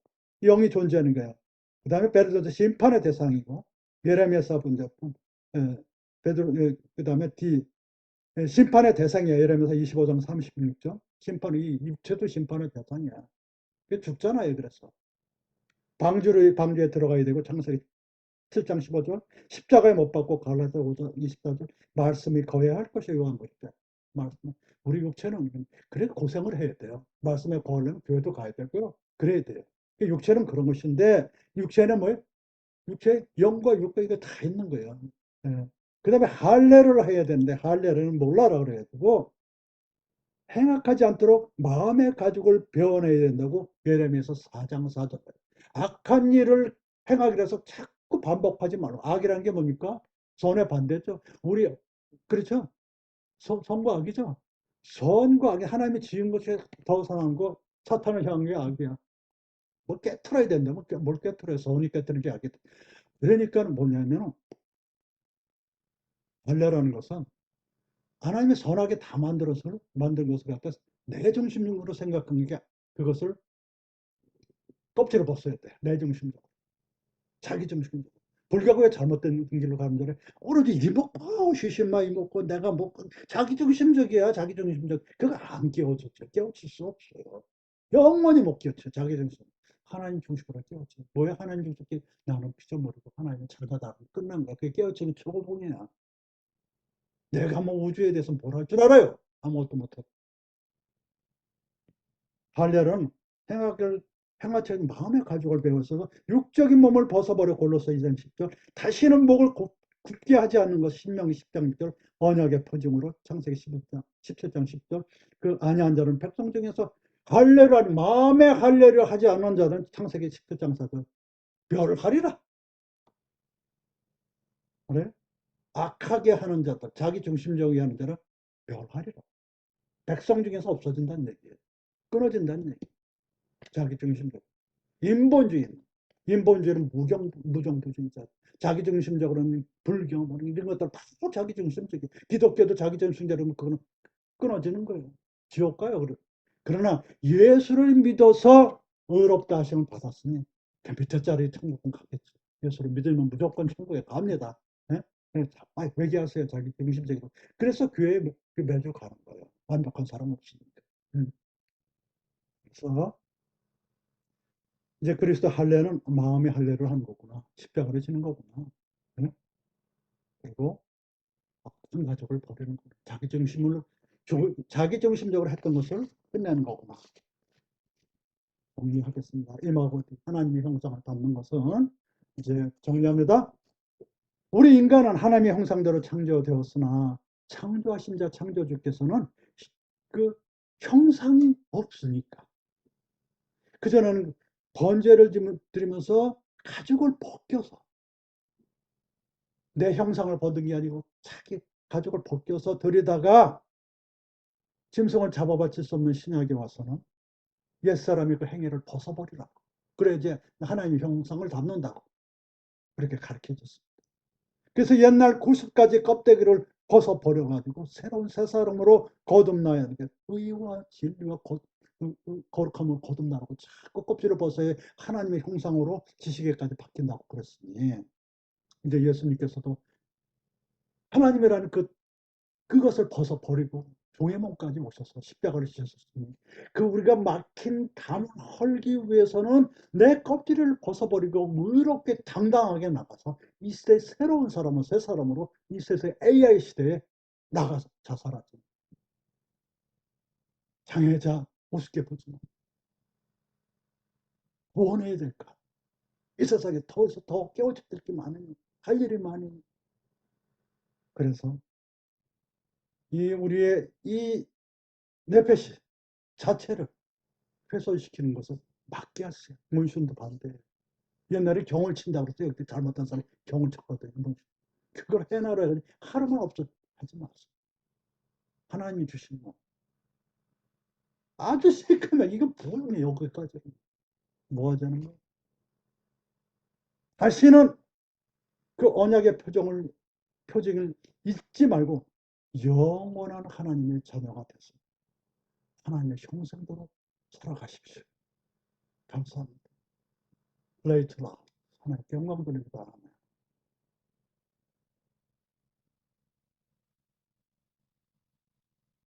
영이 존재하는 거야. 그 다음에 베드로도 심판의 대상이고, 예레미야서 분자품, 그 다음에 심판의 대상이야. 예레미야서 25장 36절. 심판이, 육체도 심판의 대상이야. 그게 죽잖아요. 그래서. 방주에 들어가야 되고, 창세기 7장 15절. 십자가에 못 박고 갈라서 5장 24절. 말씀이 거해야 할 것이 요한 것이다. 말씀. 우리 육체는 그래 고생을 해야 돼요. 말씀에 거하려면 교회도 가야 되고요. 그래야 돼요. 육체는 그런 것인데, 육체는 뭐예요? 육체, 영과 육과 이거 다 있는 거예요. 예. 그 다음에 할례를 해야 되는데, 할례를 몰라라 그래야 되고, 행악하지 않도록 마음의 가죽을 배워내야 된다고 예레미야서 4장 4절. 악한 일을 행하기로 해서 자꾸 반복하지 말고. 악이라는 게 뭡니까? 선의 반대죠. 그렇죠? 선과 악이죠. 선과 악이 하나님이 지은 것이 더 선한 거, 사탄을 향한 게 악이야. 뭐 깨트려야 된다. 뭘 깨트려요? 선이 깨트리는 게 악이다. 그러니까 뭐냐면, 할례라는 것은 하나님이 선하게 다 만든 것을 갖다 내 중심으로 생각하는 게 그것을 껍질을 벗어야 돼. 내 중심적으로. 자기 중심적으로. 불교가 왜 잘못된 길로 가는 거래? 오로지 이 먹고 쉬신마 이 먹고 내가 먹고 자기 중심적이야. 자기 중심적. 그거 안 깨워졌죠. 깨우칠 수 없어요. 영원히 못 깨우쳐. 자기 중심. 하나님 중심으로 깨우쳐. 뭐야 하나님 중심이 나는 피조물이고 하나님은 자다다 끝난 거야. 그게 깨우치는 초보봉이야. 내가 뭐 우주에 대해서 뭘 할 줄 알아요? 아무것도 못하고. 할례는 행하처럼 마음의 가죽을 배워서 육적인 몸을 벗어버려 골로새 2장 10절 다시는 목을 굳게 하지 않는 것 신명기 10장 6절 언약의 퍼짐으로 창세기 17장 10절 그 아니한 자는 백성 중에서 할례를 마음의 할례를 하지 않는 자는 창세기 17장 4절 멸하리라. 그래? 악하게 하는 자들 자기 중심적이게 하는 자는 멸하리라. 백성 중에서 없어진다는 얘기예요. 끊어진다는 얘기예요. 자기 중심적. 인본주의는 무정부주의자. 자기중심적으로는 불교, 뭐 이런 것들 다 자기중심적이에요. 기독교도 자기중심적으로 그거는 끊어지는 거예요. 지옥 가요. 그러나 예수를 믿어서 의롭다 하심을 받았으니 그 밑에 자리 천국은 가겠죠. 예수를 믿으면 무조건 천국에 갑니다. 예? 회개하세요. 자기 중심적으로. 그래서 교회에 매주 가는 거예요. 완벽한 사람 없으니까. 그래서 이제 그리스도 할례는 마음의 할례를 하는 거구나. 십자가를 지는 거구나. 응? 그리고 모든 가족을 버리는 거구나. 자기 중심적으로 했던 것을 끝내는 거구나. 정리하겠습니다. 임하고 하나님의 형상을 담는 것은 이제 정리합니다. 우리 인간은 하나님의 형상대로 창조되었으나 창조하신 자 창조주께서는 그 형상이 없으니까 그전에는 번제를 드리면서 가죽을 벗겨서 내 형상을 벗은 게 아니고 자기 가죽을 벗겨서 들이다가 짐승을 잡아받칠 수 없는 신약에 와서는 옛사람이 그 행위를 벗어버리라고. 그래 이제 하나님의 형상을 담는다고 그렇게 가르쳐 줬습니다. 그래서 옛날 구습가지 껍데기를 벗어버려 가지고 새로운 새 사람으로 거듭나야 되게 의와 진리와 거룩함을 거듭나라고 자꾸 껍질을 벗어야 하나님의 형상으로 지식에까지 바뀐다고 그랬으니 이제 예수님께서도 하나님이라는 그것을 벗어버리고 종의 몸까지 오셔서 십자가를 지셨으니 그 우리가 막힌 담을 헐기 위해서는 내 껍질을 벗어버리고 의롭게 당당하게 나가서 이 시대의 새로운 사람은 새 사람으로 이 세상의 AI 시대에 나가서 자살하지. 장애자 우습게 보지만 구원해야 될까? 이 세상에 더 깨우쳐야 될 게 많으니 할 일이 많으니 그래서 이 우리의 이 뇌폐시 자체를 훼손시키는 것을 막게 하세요. 문신도 반대해요. 옛날에 경을 친다고 그랬어요. 그때 잘못한 사람이 경을 쳤거든요. 그걸 해놔라 해더니 하루만 없어 하지 마세요. 하나님이 주신 거. 아주 시커매. 이건 불운해 여기까지. 뭐 하자는 거야? 다시는 그 언약의 표징을 잊지 말고 영원한 하나님의 자녀가 돼서 하나님의 형상대로 살아가십시오. 감사합니다. 레이트라 하나님께 영광 드립니다.